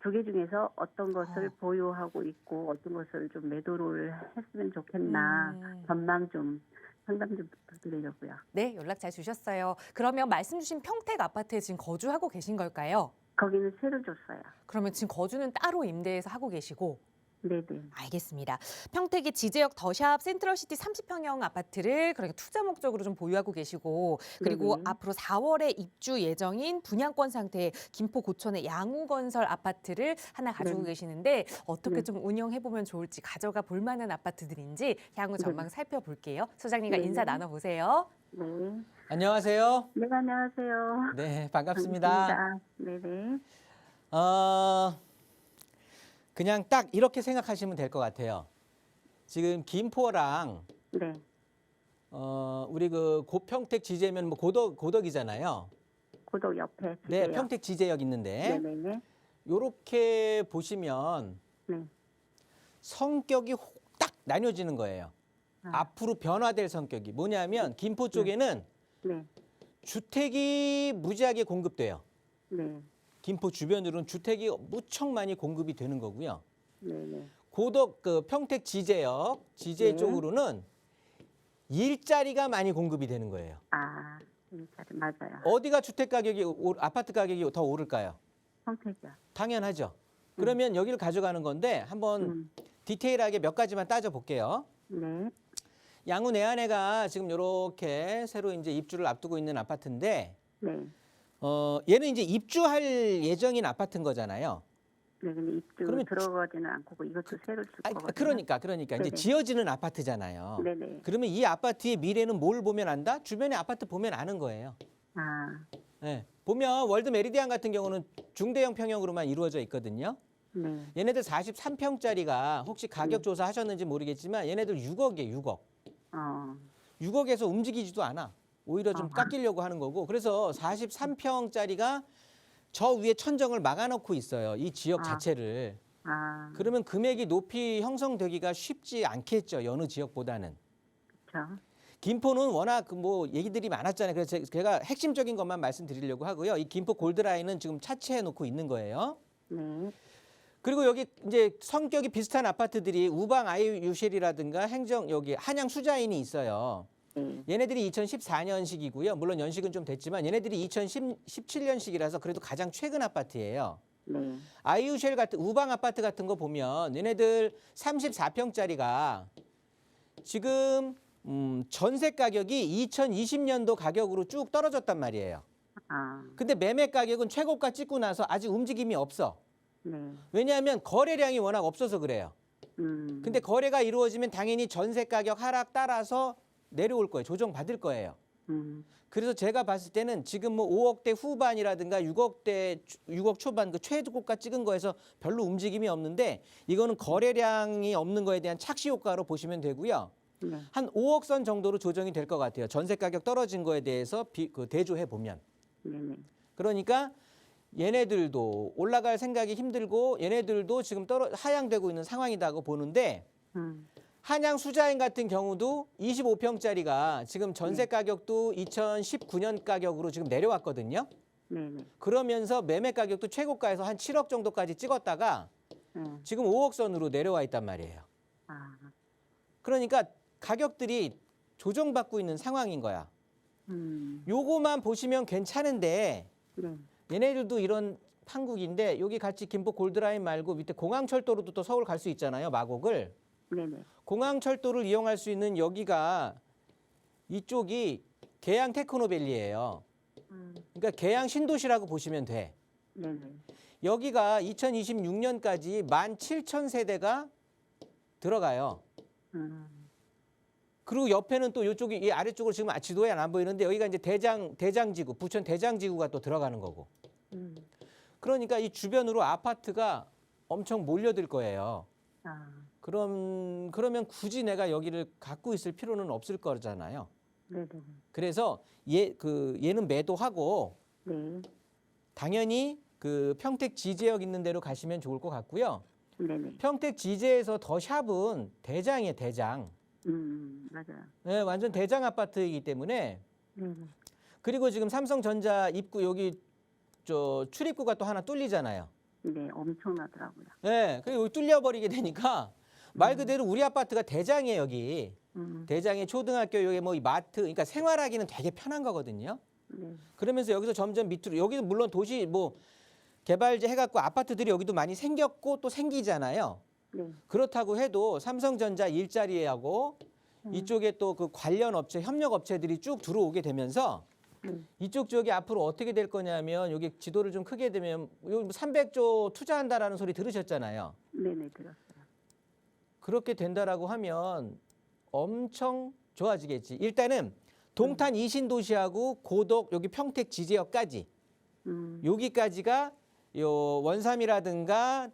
Speaker 3: 두 개 중에서 어떤 것을 보유하고 있고 어떤 것을 좀 매도를 했으면 좋겠나 전망 좀 상담 좀 부탁드리려고요.
Speaker 1: 네, 연락 잘 주셨어요. 그러면 말씀 주신 평택 아파트에 지금 거주하고 계신 걸까요?
Speaker 3: 거기는 세를 줬어요.
Speaker 1: 그러면 지금 거주는 따로 임대해서 하고 계시고.
Speaker 3: 네네.
Speaker 1: 알겠습니다. 평택의 지제역 더샵 센트럴시티 30평형 아파트를 그러니까 투자 목적으로 좀 보유하고 계시고 그리고
Speaker 3: 네네.
Speaker 1: 앞으로 4월에 입주 예정인 분양권 상태의 김포 고촌의 양우건설 아파트를 하나 가지고
Speaker 3: 네.
Speaker 1: 계시는데 어떻게
Speaker 3: 네.
Speaker 1: 좀 운영해 보면 좋을지 가져가 볼 만한 아파트들인지 향후 전망 살펴볼게요. 소장님과
Speaker 3: 네네.
Speaker 1: 인사 나눠보세요.
Speaker 3: 네.
Speaker 2: 안녕하세요.
Speaker 3: 네, 안녕하세요.
Speaker 2: 네, 반갑습니다.
Speaker 3: 반갑습니다. 네네.
Speaker 2: 그냥 딱 이렇게 생각하시면 될 것 같아요. 지금 김포랑
Speaker 3: 네.
Speaker 2: 우리 그 고평택 지제면 뭐 고덕이잖아요.
Speaker 3: 고덕 옆에
Speaker 2: 네,
Speaker 3: 지대요.
Speaker 2: 평택 지제역 있는데
Speaker 3: 네네네.
Speaker 2: 요렇게 보시면
Speaker 3: 네.
Speaker 2: 성격이 딱 나뉘어지는 거예요.
Speaker 3: 아,
Speaker 2: 앞으로 변화될 성격이 뭐냐면 김포 쪽에는
Speaker 3: 네.
Speaker 2: 주택이 무지하게 공급돼요.
Speaker 3: 네.
Speaker 2: 김포 주변으로는 주택이 무척 많이 공급이 되는 거고요.
Speaker 3: 네네.
Speaker 2: 고덕 그 평택 지제
Speaker 3: 네.
Speaker 2: 쪽으로는 일자리가 많이 공급이 되는 거예요.
Speaker 3: 아, 맞아요.
Speaker 2: 어디가 주택 가격이 아파트 가격이 더 오를까요?
Speaker 3: 평택이요.
Speaker 2: 당연하죠. 그러면 여기를 가져가는 건데 한번 디테일하게 몇 가지만 따져 볼게요.
Speaker 3: 네.
Speaker 2: 양우 내안에가 지금 이렇게 새로 이제 입주를 앞두고 있는 아파트인데
Speaker 3: 네.
Speaker 2: 얘는 이제 입주할 예정인 아파트인 거잖아요.
Speaker 3: 네, 근데 입주
Speaker 2: 그러면
Speaker 3: 들어가지는 않고 이것도 새로 줄 거거든요.
Speaker 2: 그러니까 이제
Speaker 3: 네네.
Speaker 2: 지어지는 아파트잖아요.
Speaker 3: 네네.
Speaker 2: 그러면 이 아파트의 미래는 뭘 보면 안다? 주변에 아파트 보면 아는 거예요.
Speaker 3: 아,
Speaker 2: 네. 보면 월드 메리디안 같은 경우는 중대형 평형으로만 이루어져 있거든요.
Speaker 3: 네.
Speaker 2: 얘네들 43평짜리가 혹시 가격 조사하셨는지 모르겠지만 얘네들 6억이에요, 6억. 6억에서 움직이지도 않아. 오히려 좀 깎이려고 하는 거고. 그래서 43평짜리가 저 위에 천정을 막아놓고 있어요. 이 지역 자체를. 그러면 금액이 높이 형성되기가 쉽지 않겠죠. 여느 지역보다는.
Speaker 3: 그렇죠.
Speaker 2: 김포는 워낙 뭐 얘기들이 많았잖아요. 그래서 제가 핵심적인 것만 말씀드리려고 하고요. 이 김포 골드라인은 지금 차치해 놓고 있는 거예요.
Speaker 3: 네.
Speaker 2: 그리고 여기 이제 성격이 비슷한 아파트들이 우방 아이유실이라든가 행정 여기 한양 수자인이 있어요. 얘네들이 2014년식이고요. 물론 연식은 좀 됐지만 얘네들이 2017년식이라서 그래도 가장 최근 아파트예요.
Speaker 3: 네.
Speaker 2: 아이유쉘 같은 우방 아파트 같은 거 보면 얘네들 34평짜리가 지금 전세 가격이 2020년도 가격으로 쭉 떨어졌단 말이에요. 근데 매매 가격은 최고가 찍고 나서 아직 움직임이 없어.
Speaker 3: 네.
Speaker 2: 왜냐하면 거래량이 워낙 없어서 그래요. 근데 거래가 이루어지면 당연히 전세 가격 하락 따라서 내려올 거예요. 조정받을 거예요. 그래서 제가 봤을 때는 지금 뭐 5억대 후반이라든가 6억 초반 그 최고가 찍은 거에서 별로 움직임이 없는데 이거는 거래량이 없는 거에 대한 착시 효과로 보시면 되고요.
Speaker 3: 네.
Speaker 2: 한 5억 선 정도로 조정이 될 것 같아요. 전세 가격 떨어진 거에 대해서 대조해 보면.
Speaker 3: 네네.
Speaker 2: 그러니까 얘네들도 올라갈 생각이 힘들고 얘네들도 지금 하향되고 있는 상황이라고 보는데 한양 수자인 같은 경우도 25평짜리가 지금 전세 가격도 2019년 가격으로 지금 내려왔거든요.
Speaker 3: 네네.
Speaker 2: 그러면서 매매 가격도 최고가에서 한 7억 정도까지 찍었다가 지금 5억 선으로 내려와 있단 말이에요. 그러니까 가격들이 조정받고 있는 상황인 거야. 요거만 보시면 괜찮은데
Speaker 3: 네.
Speaker 2: 얘네들도 이런 판국인데 여기 같이 김포 골드라인 말고 밑에 공항철도로도 또 서울 갈 수 있잖아요. 마곡을.
Speaker 3: 네네.
Speaker 2: 공항철도를 이용할 수 있는 여기가 이쪽이 계양 테크노밸리예요. 그러니까 계양 신도시라고 보시면 돼.
Speaker 3: 네네.
Speaker 2: 여기가 2026년까지 17,000세대가 들어가요. 그리고 옆에는 또 이쪽이 이 아래쪽으로 지금 지도에 안 보이는데 여기가 이제 대장지구, 부천 대장지구가 또 들어가는 거고. 그러니까 이 주변으로 아파트가 엄청 몰려들 거예요.
Speaker 3: 아,
Speaker 2: 그러면 굳이 내가 여기를 갖고 있을 필요는 없을 거잖아요.
Speaker 3: 네네.
Speaker 2: 그래서 얘는 매도하고
Speaker 3: 네.
Speaker 2: 당연히 그 평택 지제역 있는 데로 가시면 좋을 것 같고요.
Speaker 3: 네네.
Speaker 2: 평택 지제에서 더 샵은 대장이에요, 대장.
Speaker 3: 맞아요.
Speaker 2: 네, 완전 대장 아파트이기 때문에.
Speaker 3: 네네.
Speaker 2: 그리고 지금 삼성전자 입구 여기 저 출입구가 또 하나 뚫리잖아요.
Speaker 3: 네, 엄청나더라고요.
Speaker 2: 네, 그리고 여기 뚫려버리게 되니까 말 그대로 우리 아파트가 대장이에요, 여기. 대장의 초등학교, 여기 뭐 마트, 그러니까 생활하기는 되게 편한 거거든요.
Speaker 3: 네.
Speaker 2: 그러면서 여기서 점점 밑으로, 여기도 물론 도시 뭐 개발제 해갖고 아파트들이 여기도 많이 생겼고 또 생기잖아요.
Speaker 3: 네.
Speaker 2: 그렇다고 해도 삼성전자 일자리하고 이쪽에 또 그 관련 업체, 협력 업체들이 쭉 들어오게 되면서 이쪽 지역이 앞으로 어떻게 될 거냐면 여기 지도를 좀 크게 되면 여기 300조 투자한다라는 소리 들으셨잖아요.
Speaker 3: 네네, 들었어요.
Speaker 2: 그렇게 된다라고 하면 엄청 좋아지겠지. 일단은 동탄 이신도시하고 고덕 여기 평택 지제역까지 여기까지가 요 원삼이라든가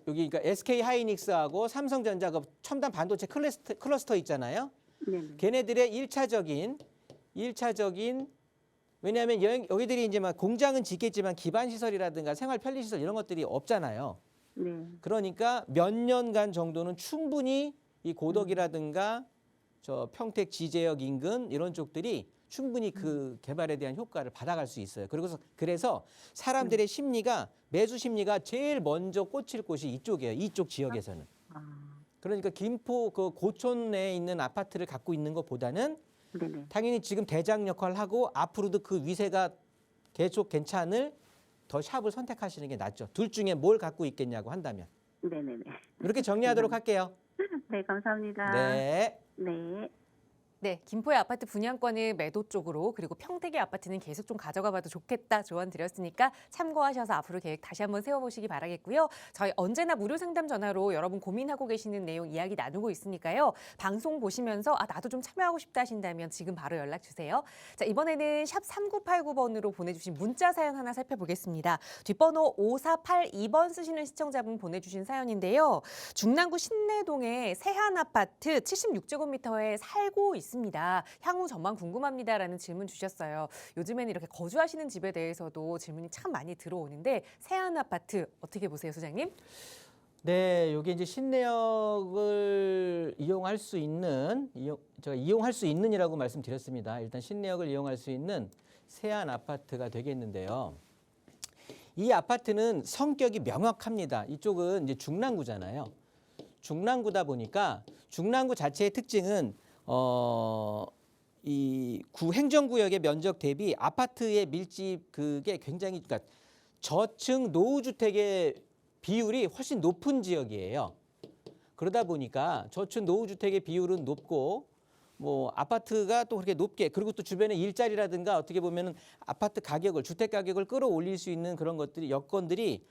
Speaker 2: 여기 그러니까 SK 하이닉스하고 삼성전자 그 첨단 반도체 클러스터 있잖아요.
Speaker 3: 네네.
Speaker 2: 걔네들의 일차적인 왜냐하면 여기들이 이제 막 공장은 짓겠지만 기반 시설이라든가 생활 편리 시설 이런 것들이 없잖아요.
Speaker 3: 네.
Speaker 2: 그러니까 몇 년간 정도는 충분히 이 고덕이라든가 저 평택 지제역 인근 이런 쪽들이 충분히 그 개발에 대한 효과를 받아갈 수 있어요. 그래서 사람들의 심리가 매수 심리가 제일 먼저 꽂힐 곳이 이쪽이에요. 이쪽 지역에서는.
Speaker 3: 아,
Speaker 2: 그러니까 김포 그 고촌에 있는 아파트를 갖고 있는 것보다는
Speaker 3: 네네.
Speaker 2: 당연히 지금 대장 역할을 하고 앞으로도 그 위세가 계속 괜찮을 더 샵을 선택하시는 게 낫죠. 둘 중에 뭘 갖고 있겠냐고 한다면.
Speaker 3: 네네네.
Speaker 2: 이렇게 정리하도록 할게요.
Speaker 3: 네, 감사합니다.
Speaker 2: 네.
Speaker 3: 네.
Speaker 1: 네, 김포의 아파트 분양권을 매도 쪽으로 그리고 평택의 아파트는 계속 좀 가져가 봐도 좋겠다 조언 드렸으니까 참고하셔서 앞으로 계획 다시 한번 세워보시기 바라겠고요. 저희 언제나 무료 상담 전화로 여러분 고민하고 계시는 내용 이야기 나누고 있으니까요. 방송 보시면서 나도 좀 참여하고 싶다 하신다면 지금 바로 연락 주세요. 자, 이번에는 샵 3989번으로 보내주신 문자 사연 하나 살펴보겠습니다. 뒷번호 5482번 쓰시는 시청자분 보내주신 사연인데요. 중랑구 신내동의 세한 아파트 76제곱미터에 살고 있습니다. 향후 전망 궁금합니다라는 질문 주셨어요. 요즘에는 이렇게 거주하시는 집에 대해서도 질문이 참 많이 들어오는데 세안 아파트 어떻게 보세요, 소장님?
Speaker 2: 네, 여기 이제 신내역을 이용할 수 있는 제가 이용할 수 있는이라고 말씀드렸습니다. 일단 신내역을 이용할 수 있는 세안 아파트가 되겠는데요. 이 아파트는 성격이 명확합니다. 이쪽은 이제 중랑구잖아요. 중랑구다 보니까 중랑구 자체의 특징은 이 구 행정구역의 면적 대비 아파트의 밀집 그게 굉장히 그러니까 저층 노후주택의 비율이 훨씬 높은 지역이에요. 그러다 보니까 저층 노후주택의 비율은 높고 뭐 아파트가 또 그렇게 높게 그리고 또 주변에 일자리라든가 어떻게 보면은 아파트 가격을 주택 가격을 끌어올릴 수 있는 그런 것들이 여건들이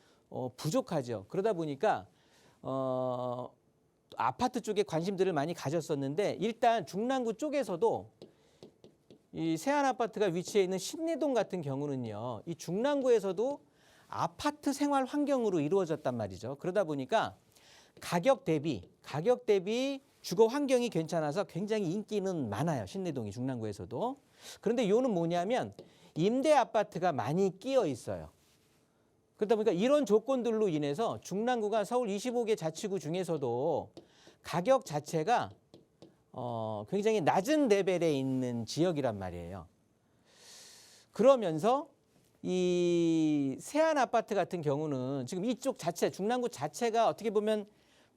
Speaker 2: 부족하죠. 그러다 보니까 아파트 쪽에 관심들을 많이 가졌었는데 일단 중랑구 쪽에서도 이 세안 아파트가 위치해 있는 신내동 같은 경우는요. 이 중랑구에서도 아파트 생활 환경으로 이루어졌단 말이죠. 그러다 보니까 가격 대비 주거 환경이 괜찮아서 굉장히 인기는 많아요. 신내동이 중랑구에서도. 그런데 요는 뭐냐면 임대 아파트가 많이 끼어 있어요. 그러다 보니까 이런 조건들로 인해서 중랑구가 서울 25개 자치구 중에서도 가격 자체가 굉장히 낮은 레벨에 있는 지역이란 말이에요. 그러면서 이 세안 아파트 같은 경우는 지금 이쪽 자체 중랑구 자체가 어떻게 보면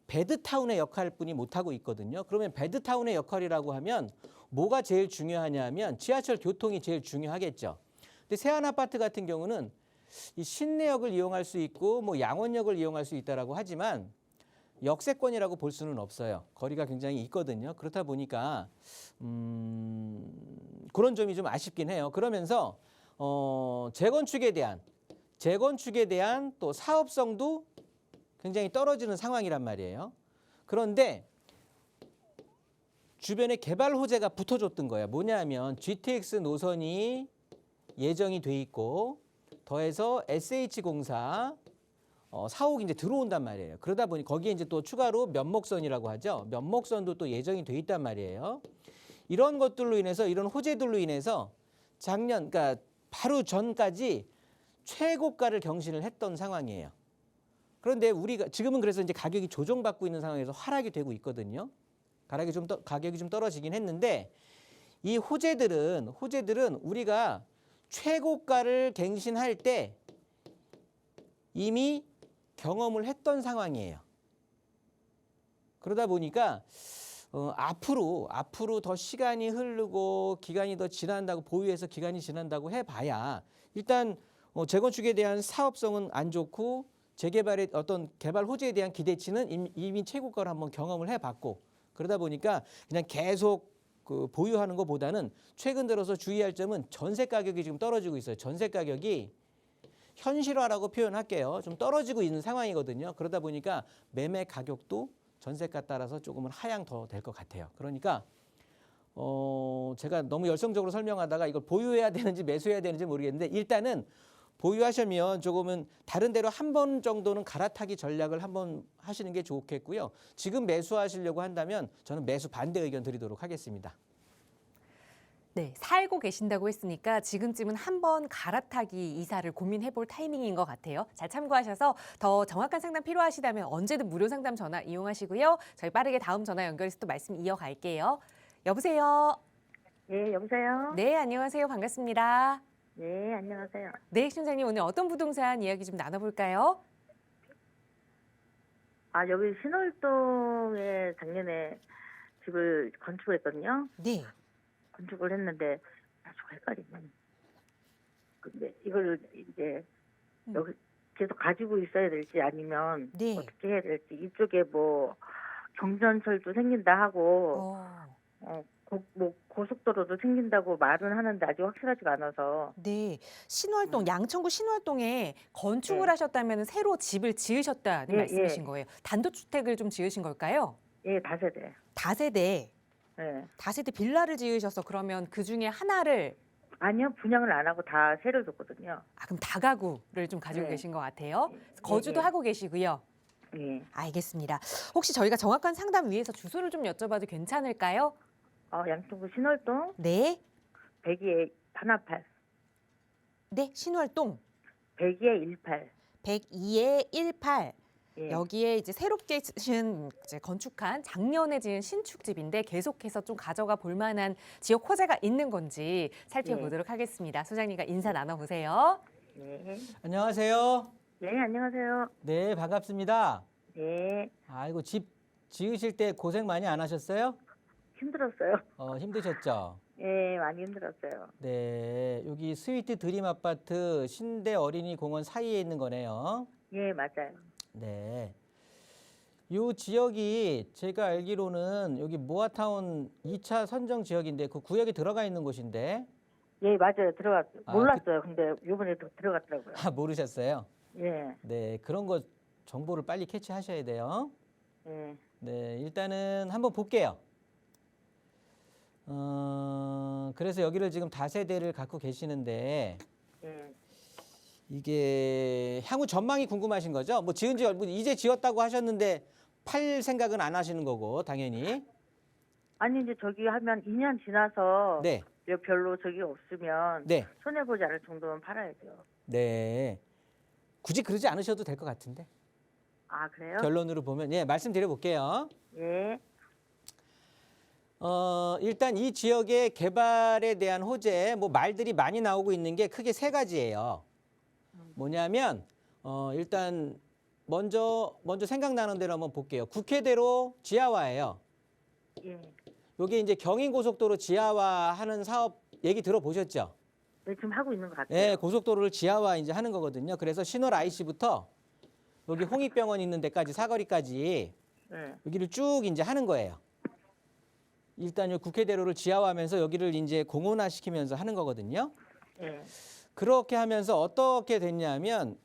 Speaker 2: 배드타운의 역할을 뿐이 못하고 있거든요. 그러면 배드타운의 역할이라고 하면 뭐가 제일 중요하냐면 지하철 교통이 제일 중요하겠죠. 근데 세안 아파트 같은 경우는 이 신내역을 이용할 수 있고 뭐 양원역을 이용할 수 있다라고 하지만 역세권이라고 볼 수는 없어요. 거리가 굉장히 있거든요. 그렇다 보니까 그런 점이 좀 아쉽긴 해요. 그러면서 재건축에 대한 또 사업성도 굉장히 떨어지는 상황이란 말이에요. 그런데 주변에 개발 호재가 붙어줬던 거예요. 뭐냐면 GTX 노선이 예정이 돼 있고 더해서 SH공사 사옥이 이제 들어온단 말이에요. 그러다 보니 거기에 이제 또 추가로 면목선이라고 하죠. 면목선도 또 예정이 돼 있단 말이에요. 이런 것들로 인해서 이런 호재들로 인해서 작년 그러니까 바로 전까지 최고가를 경신을 했던 상황이에요. 그런데 우리가 지금은 그래서 이제 가격이 조정받고 있는 상황에서 하락이 되고 있거든요. 가격이 좀 떨어지긴 했는데 이 호재들은 우리가 최고가를 갱신할 때 이미 경험을 했던 상황이에요. 그러다 보니까 앞으로 더 시간이 흐르고 기간이 더 지난다고 보유해서 기간이 지난다고 해봐야 일단 재건축에 대한 사업성은 안 좋고 재개발의 어떤 개발 호재에 대한 기대치는 이미 최고가를 한번 경험을 해봤고 그러다 보니까 그냥 계속 그 보유하는 것보다는 최근 들어서 주의할 점은 전세 가격이 지금 떨어지고 있어요. 전세 가격이 현실화라고 표현할게요. 좀 떨어지고 있는 상황이거든요. 그러다 보니까 매매 가격도 전세가 따라서 조금은 하향 더 될 것 같아요. 그러니까 제가 너무 열성적으로 설명하다가 이걸 보유해야 되는지 매수해야 되는지 모르겠는데 일단은 보유하시면 조금은 다른 데로 한 번 정도는 갈아타기 전략을 한번 하시는 게 좋겠고요. 지금 매수하시려고 한다면 저는 매수 반대 의견 드리도록 하겠습니다.
Speaker 1: 네, 살고 계신다고 했으니까 지금쯤은 한번 갈아타기 이사를 고민해 볼 타이밍인 것 같아요. 잘 참고하셔서 더 정확한 상담 필요하시다면 언제든 무료 상담 전화 이용하시고요. 저희 빠르게 다음 전화 연결해서 또 말씀 이어갈게요. 여보세요?
Speaker 3: 네, 여보세요?
Speaker 1: 네, 안녕하세요. 반갑습니다.
Speaker 3: 네, 안녕하세요.
Speaker 1: 네, 시청자님 오늘 어떤 부동산 이야기 좀 나눠볼까요?
Speaker 3: 아, 여기 신월동에 작년에 집을 건축을 했거든요.
Speaker 1: 네.
Speaker 3: 건축을 했는데 아주 헷갈리네. 근데 이걸 이제 여기 계속 가지고 있어야 될지 아니면
Speaker 1: 네.
Speaker 3: 어떻게 해야 될지 이쪽에 뭐 경전철도 생긴다 하고 뭐 고속도로도 생긴다고 말은 하는데 아직 확실하지가 않아서.
Speaker 1: 네, 신월동, 양천구 신월동에 건축을
Speaker 3: 네.
Speaker 1: 하셨다면 새로 집을 지으셨다는
Speaker 3: 예,
Speaker 1: 말씀이신
Speaker 3: 예.
Speaker 1: 거예요. 단독주택을 좀 지으신 걸까요?
Speaker 3: 예, 다세대.
Speaker 1: 다세대,
Speaker 3: 예.
Speaker 1: 다세대 빌라를 지으셔서 그러면 그 중에 하나를
Speaker 3: 아니요, 분양을 안 하고 다 세를 줬거든요.
Speaker 1: 그럼 다가구를 좀 가지고
Speaker 3: 네.
Speaker 1: 계신 것 같아요.
Speaker 3: 예,
Speaker 1: 거주도
Speaker 3: 예.
Speaker 1: 하고 계시고요.
Speaker 3: 예.
Speaker 1: 알겠습니다. 혹시 저희가 정확한 상담 위해서 주소를 좀 여쭤봐도 괜찮을까요?
Speaker 3: 양천구 신월동
Speaker 1: 네,
Speaker 3: 102에 118.
Speaker 1: 네, 신월동
Speaker 3: 102에 18.
Speaker 1: 102에 18.
Speaker 3: 예.
Speaker 1: 여기에 이제 새롭게 건축한 작년에 지은 신축집인데 계속해서 좀 가져가 볼 만한 지역 호재가 있는 건지 살펴보도록 하겠습니다. 소장님과 인사 나눠보세요.
Speaker 3: 네.
Speaker 2: 안녕하세요.
Speaker 3: 네, 안녕하세요.
Speaker 2: 네, 반갑습니다.
Speaker 3: 네.
Speaker 2: 아이고 집 지으실 때 고생 많이 안 하셨어요?
Speaker 3: 힘들었어요.
Speaker 2: 힘드셨죠?
Speaker 3: 예, 많이 힘들었어요.
Speaker 2: 네, 여기 스위트 드림 아파트 신대 어린이 공원 사이에 있는 거네요.
Speaker 3: 예, 맞아요.
Speaker 2: 네. 요 지역이 제가 알기로는 여기 모아타운 2차 선정 지역인데 그 구역에 들어가 있는 곳인데
Speaker 3: 예, 맞아요. 들어갔어요.
Speaker 2: 아,
Speaker 3: 몰랐어요. 근데 이번에도 들어갔더라고요.
Speaker 2: 모르셨어요?
Speaker 3: 예.
Speaker 2: 네, 그런 거 정보를 빨리 캐치하셔야 돼요.
Speaker 3: 예.
Speaker 2: 네, 일단은 한번 볼게요. 그래서 여기를 지금 다세대를 갖고 계시는데
Speaker 3: 예.
Speaker 2: 이게 향후 전망이 궁금하신 거죠? 뭐 지은 지 이제 지었다고 하셨는데 팔 생각은 안 하시는 거고 당연히.
Speaker 3: 아니 이제 저기 하면 2년 지나서
Speaker 2: 네,
Speaker 3: 별로 저기 없으면
Speaker 2: 네,
Speaker 3: 손해 보지 않을 정도면 팔아야죠.
Speaker 2: 네. 굳이 그러지 않으셔도 될 것 같은데.
Speaker 3: 아, 그래요?
Speaker 2: 결론으로 보면 예, 말씀드려 볼게요.
Speaker 3: 예.
Speaker 2: 일단 이 지역의 개발에 대한 호재, 뭐 말들이 많이 나오고 있는 게 크게 세 가지예요. 뭐냐면 일단 먼저 생각나는 대로 한번 볼게요. 국회대로 지하화예요.
Speaker 3: 예.
Speaker 2: 요게 이제 경인고속도로 지하화하는 사업 얘기 들어보셨죠?
Speaker 3: 네, 지금 하고 있는 것 같아요.
Speaker 2: 네, 고속도로를 지하화 이제 하는 거거든요. 그래서 신월 IC부터 여기 홍익병원 있는 데까지 사거리까지
Speaker 3: 예.
Speaker 2: 여기를 쭉 이제 하는 거예요. 일단 요 국회대로를 지하화하면서 여기를 이제 공원화 시키면서 하는 거거든요.
Speaker 3: 예.
Speaker 2: 그렇게 하면서 어떻게 됐냐면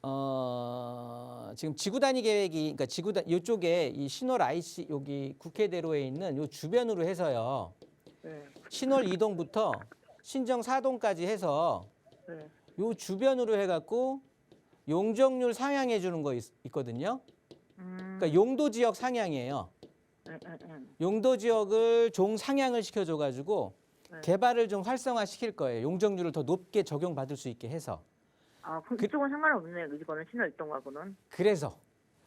Speaker 2: 지금 지구 단위 계획이 그러니까 이쪽에 이 신월 IC 여기 국회대로에 있는 요 주변으로 해서요.
Speaker 3: 예.
Speaker 2: 신월 2동부터 신정 4동까지 해서
Speaker 3: 예.
Speaker 2: 요 주변으로 해갖고 용적률 상향해 주는 거 있거든요. 그러니까 용도 지역 상향이에요. 용도 지역을 종 상향을 시켜줘가지고 개발을 좀 활성화시킬 거예요. 용적률을 더 높게 적용받을 수 있게 해서.
Speaker 4: 아, 그럼 이쪽은 상관없네요. 이거는 신월동하고는.
Speaker 2: 그래서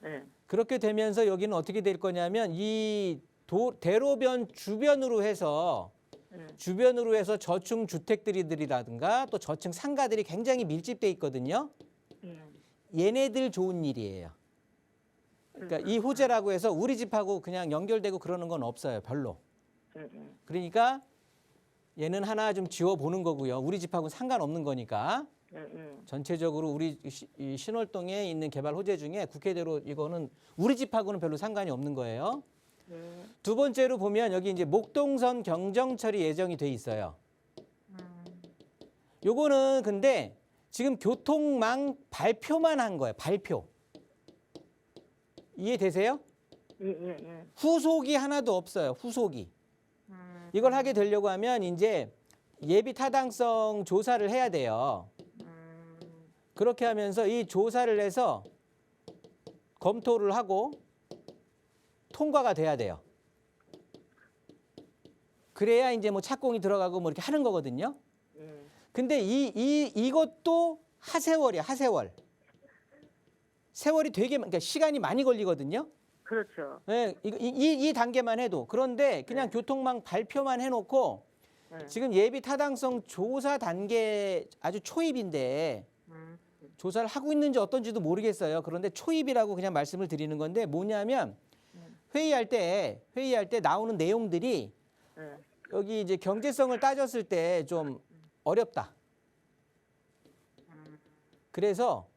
Speaker 4: 네.
Speaker 2: 그렇게 되면서 여기는 어떻게 될 거냐면 이 대로변 주변으로 해서 저층 주택들이라든가 또 저층 상가들이 굉장히 밀집돼 있거든요. 얘네들 좋은 일이에요. 그러니까 이 호재라고 해서 우리 집하고 그냥 연결되고 그러는 건 없어요. 별로. 그러니까 얘는 하나 좀 지워보는 거고요. 우리 집하고는 상관없는 거니까. 전체적으로 우리 이 신월동에 있는 개발 호재 중에 국회대로 이거는 우리 집하고는 별로 상관이 없는 거예요. 두 번째로 보면 여기 이제 목동선 경정철이 예정이 돼 있어요. 요거는 근데 지금 교통망 발표만 한 거예요. 발표. 이해되세요? 후속이 하나도 없어요. 후속이. 이걸 하게 되려고 하면 이제 예비 타당성 조사를 해야 돼요. 그렇게 하면서 이 조사를 해서 검토를 하고 통과가 돼야 돼요. 그래야 이제 뭐 착공이 들어가고 뭐 이렇게 하는 거거든요. 근데 이것도 하세월이야, 하세월. 세월이 되게, 그러니까 시간이 많이 걸리거든요.
Speaker 4: 그렇죠.
Speaker 2: 네, 이 단계만 해도. 그런데 그냥 교통망 발표만 해놓고 지금 예비 타당성 조사 단계 아주 초입인데 조사를 하고 있는지 어떤지도 모르겠어요. 그런데 초입이라고 그냥 말씀을 드리는 건데 뭐냐면 회의할 때 나오는 내용들이 여기 이제 경제성을 따졌을 때 좀 어렵다. 그래서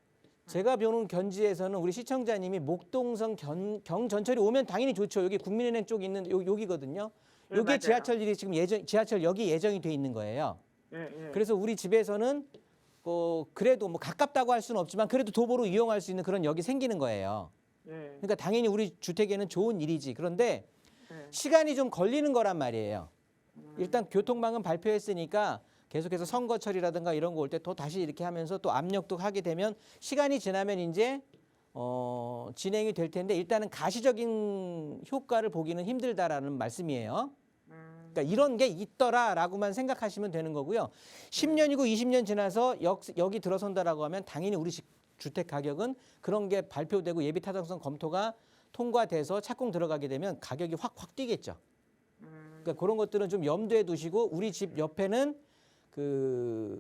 Speaker 2: 제가 보는 견지에서는 우리 시청자님이 목동선 경전철이 오면 당연히 좋죠. 여기 국민은행 쪽 있는 여기거든요. 여기에
Speaker 4: 맞아요.
Speaker 2: 지하철이 지금 지하철역이 예정이 돼 있는 거예요. 그래서 우리 집에서는 그래도 뭐 가깝다고 할 수는 없지만 그래도 도보로 이용할 수 있는 그런 역이 생기는 거예요. 그러니까 당연히 우리 주택에는 좋은 일이지. 그런데 시간이 좀 걸리는 거란 말이에요. 일단 교통망은 발표했으니까 계속해서 선거철이라든가 이런 거 올 때 또 다시 이렇게 하면서 또 압력도 하게 되면 시간이 지나면 이제 진행이 될 텐데 일단은 가시적인 효과를 보기는 힘들다라는 말씀이에요. 그러니까 이런 게 있더라라고만 생각하시면 되는 거고요. 10년이고 20년 지나서 여기 들어선다라고 하면 당연히 우리 주택 가격은 그런 게 발표되고 예비 타당성 검토가 통과돼서 착공 들어가게 되면 가격이 확 뛰겠죠. 그러니까 그런 것들은 좀 염두에 두시고 우리 집 옆에는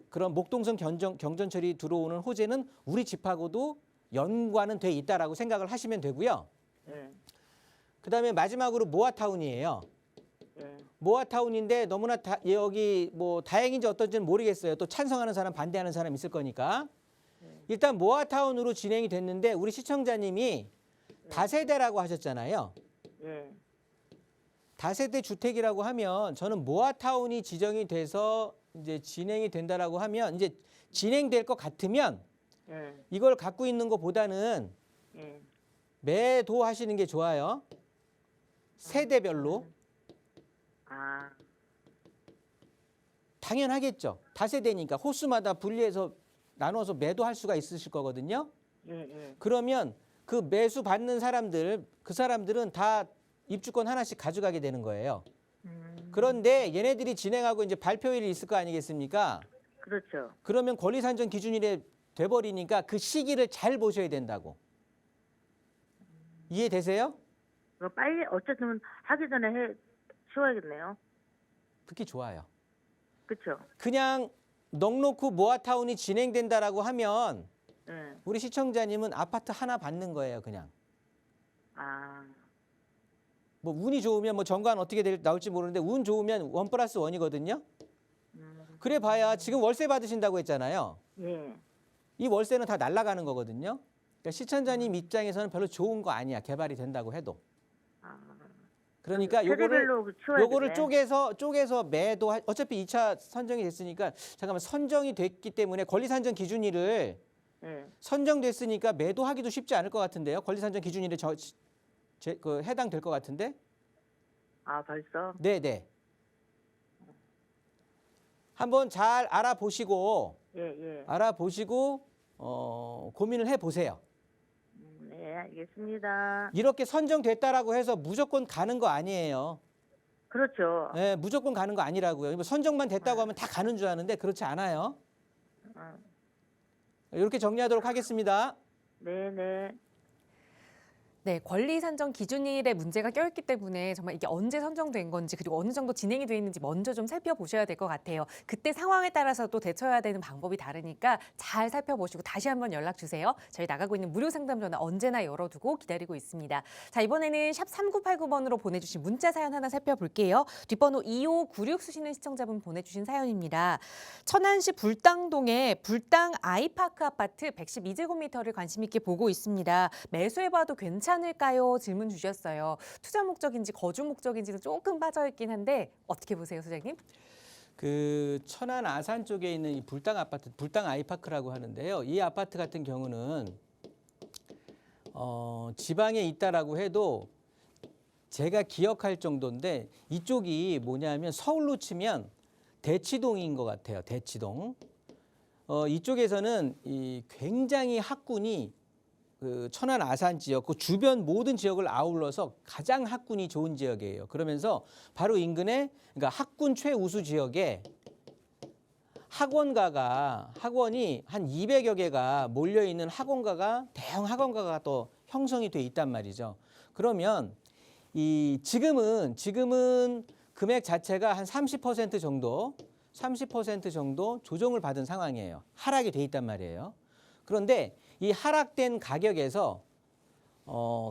Speaker 2: 그런 목동선 경전철이 들어오는 호재는 우리 집하고도 연관은 돼 있다라고 생각을 하시면 되고요. 그다음에 마지막으로 모아타운이에요. 모아타운인데 너무나 여기 뭐 다행인지 어떤지는 모르겠어요. 또 찬성하는 사람 반대하는 사람 있을 거니까. 일단 모아타운으로 진행이 됐는데 우리 시청자님이 다세대라고 하셨잖아요. 다세대 주택이라고 하면 저는 모아타운이 지정이 돼서 이제 진행이 된다라고 하면 이제 진행될 것 같으면 이걸 갖고 있는 것보다는 매도하시는 게 좋아요. 세대별로. 당연하겠죠. 다세대니까 호수마다 분리해서 나눠서 매도할 수가 있으실 거거든요. 그러면 그 매수 받는 사람들, 그 사람들은 다 입주권 하나씩 가져가게 되는 거예요. 그런데 얘네들이 진행하고 이제 발표일이 있을 거 아니겠습니까?
Speaker 4: 그렇죠.
Speaker 2: 그러면 권리산정 기준일에 돼버리니까 그 시기를 잘 보셔야 된다고. 이해되세요?
Speaker 4: 그거 빨리 어쨌든 하기 전에 치워야겠네요.
Speaker 2: 듣기 좋아요.
Speaker 4: 그렇죠.
Speaker 2: 그냥 넉놓고 모아타운이 진행된다라고 하면
Speaker 4: 네.
Speaker 2: 우리 시청자님은 아파트 하나 받는 거예요, 그냥. 뭐 운이 좋으면 뭐 정관 어떻게 나올지 모르는데 운 좋으면 1+1이거든요. 그래 봐야 지금 월세 받으신다고 했잖아요.
Speaker 4: 예.
Speaker 2: 이 월세는 다 날아가는 거거든요. 그러니까 시청자님 입장에서는 별로 좋은 거 아니야. 개발이 된다고 해도. 그러니까 요거를 쪼개서 매도 어차피 2차 선정이 됐으니까 잠깐만 선정이 됐기 때문에 권리산정 기준일을 선정됐으니까 매도하기도 쉽지 않을 것 같은데요. 권리산정 기준일에 해당될 것 같은데.
Speaker 4: 벌써?
Speaker 2: 네네. 한번 잘 알아보시고
Speaker 4: 예.
Speaker 2: 알아보시고 고민을 해보세요.
Speaker 4: 네, 알겠습니다.
Speaker 2: 이렇게 선정됐다라고 해서 무조건 가는 거 아니에요.
Speaker 4: 그렇죠.
Speaker 2: 네, 무조건 가는 거 아니라고요. 선정만 됐다고 하면 다 가는 줄 아는데 그렇지 않아요.
Speaker 4: 어,
Speaker 2: 이렇게 정리하도록 하겠습니다.
Speaker 4: 네.
Speaker 1: 네, 권리 산정 기준일에 문제가 껴있기 때문에 정말 이게 언제 선정된 건지 그리고 어느 정도 진행이 돼 있는지 먼저 좀 살펴보셔야 될 것 같아요. 그때 상황에 따라서 또 대처해야 되는 방법이 다르니까 잘 살펴보시고 다시 한번 연락 주세요. 저희 나가고 있는 무료 상담 전화 언제나 열어두고 기다리고 있습니다. 자, 이번에는 샵 3989번으로 보내주신 문자 사연 하나 살펴볼게요. 뒷번호 2596 쓰시는 시청자분 보내주신 사연입니다. 천안시 불당동의 불당 아이파크 아파트 112제곱미터를 관심 있게 보고 있습니다. 매수해봐도 괜찮을까요? 질문 주셨어요. 투자 목적인지 거주 목적인지는 조금 빠져있긴 한데 어떻게 보세요, 소장님?
Speaker 2: 그 천안 아산 쪽에 있는 이 불당 아파트, 불당 아이파크라고 하는데요. 이 아파트 같은 경우는 지방에 있다라고 해도 제가 기억할 정도인데 이쪽이 뭐냐면 서울로 치면 대치동인 것 같아요. 대치동. 이쪽에서는 굉장히 학군이 그 천안 아산 지역, 그 주변 모든 지역을 아울러서 가장 학군이 좋은 지역이에요. 그러면서 바로 인근에 그러니까 학군 최우수 지역에 학원이 한 200여 개가 몰려 있는 대형 학원가가 또 형성이 돼 있단 말이죠. 그러면 지금은 금액 자체가 한 30% 정도 조정을 받은 상황이에요. 하락이 돼 있단 말이에요. 그런데 이 하락된 가격에서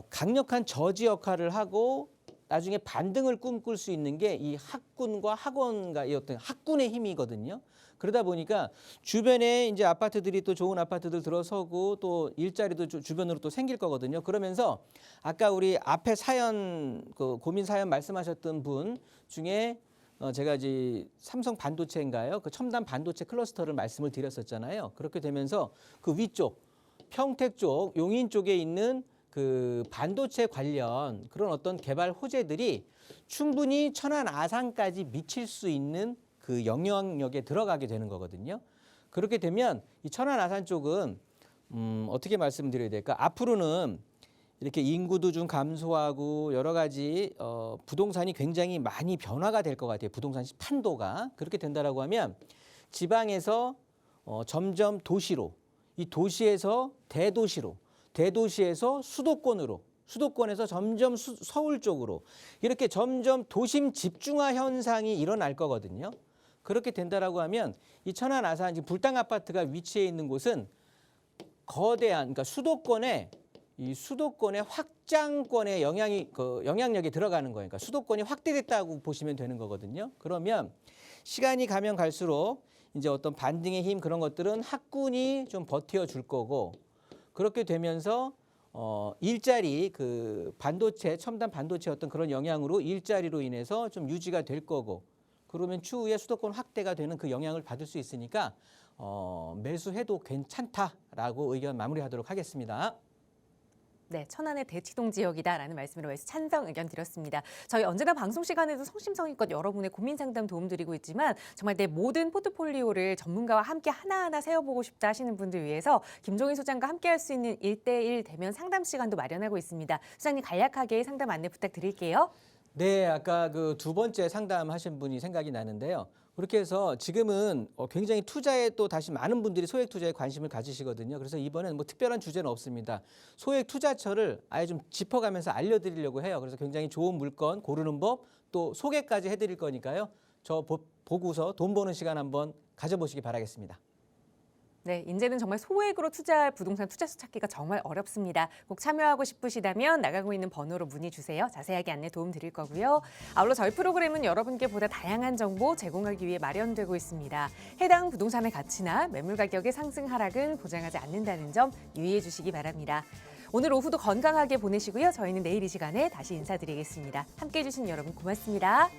Speaker 2: 강력한 저지 역할을 하고 나중에 반등을 꿈꿀 수 있는 게 이 학군과 학원가의 어떤 학군의 힘이거든요. 그러다 보니까 주변에 이제 아파트들이 또 좋은 아파트들 들어서고 또 일자리도 주변으로 또 생길 거거든요. 그러면서 아까 우리 앞에 사연 그 고민 사연 말씀하셨던 분 중에 제가 이제 삼성 반도체인가요? 그 첨단 반도체 클러스터를 말씀을 드렸었잖아요. 그렇게 되면서 그 위쪽 평택 쪽, 용인 쪽에 있는 그 반도체 관련 그런 어떤 개발 호재들이 충분히 천안 아산까지 미칠 수 있는 그 영향력에 들어가게 되는 거거든요. 그렇게 되면 이 천안 아산 쪽은 어떻게 말씀드려야 될까? 앞으로는 이렇게 인구도 좀 감소하고 여러 가지 부동산이 굉장히 많이 변화가 될 것 같아요. 부동산 판도가. 그렇게 된다라고 하면 지방에서 점점 도시로, 이 도시에서 대도시로, 대도시에서 수도권에서 점점 서울 쪽으로 이렇게 점점 도심 집중화 현상이 일어날 거거든요. 그렇게 된다라고 하면 이 천안 아산 불당 아파트가 위치해 있는 곳은 거대한 그러니까 수도권의 확장권의 영향력이 들어가는 거예요. 그러니까 수도권이 확대됐다고 보시면 되는 거거든요. 그러면 시간이 가면 갈수록 이제 어떤 반등의 힘 그런 것들은 학군이 좀 버텨줄 거고 그렇게 되면서 일자리 그 반도체 첨단 반도체 어떤 그런 영향으로 일자리로 인해서 좀 유지가 될 거고 그러면 추후에 수도권 확대가 되는 그 영향을 받을 수 있으니까 매수해도 괜찮다라고 의견 마무리하도록 하겠습니다.
Speaker 1: 네, 천안의 대치동 지역이다라는 말씀으로 해서 찬성 의견 드렸습니다. 저희 언제나 방송 시간에도 성심성의껏 여러분의 고민 상담 도움드리고 있지만 정말 내 모든 포트폴리오를 전문가와 함께 하나하나 세워보고 싶다 하시는 분들 위해서 김종인 소장과 함께 할 수 있는 1대1 대면 상담 시간도 마련하고 있습니다. 소장님 간략하게 상담 안내 부탁드릴게요.
Speaker 2: 네, 아까 그 두 번째 상담하신 분이 생각이 나는데요. 그렇게 해서 지금은 굉장히 투자에 또 다시 많은 분들이 소액 투자에 관심을 가지시거든요. 그래서 이번에는 뭐 특별한 주제는 없습니다. 소액 투자처를 아예 좀 짚어가면서 알려드리려고 해요. 그래서 굉장히 좋은 물건 고르는 법 또 소개까지 해드릴 거니까요. 저 보고서 돈 버는 시간 한번 가져보시기 바라겠습니다.
Speaker 1: 네, 이제는 정말 소액으로 투자할 부동산 투자수 찾기가 정말 어렵습니다. 꼭 참여하고 싶으시다면 나가고 있는 번호로 문의 주세요. 자세하게 안내 도움 드릴 거고요. 아울러 저희 프로그램은 여러분께 보다 다양한 정보 제공하기 위해 마련되고 있습니다. 해당 부동산의 가치나 매물 가격의 상승 하락은 보장하지 않는다는 점 유의해 주시기 바랍니다. 오늘 오후도 건강하게 보내시고요. 저희는 내일 이 시간에 다시 인사드리겠습니다. 함께해 주신 여러분 고맙습니다.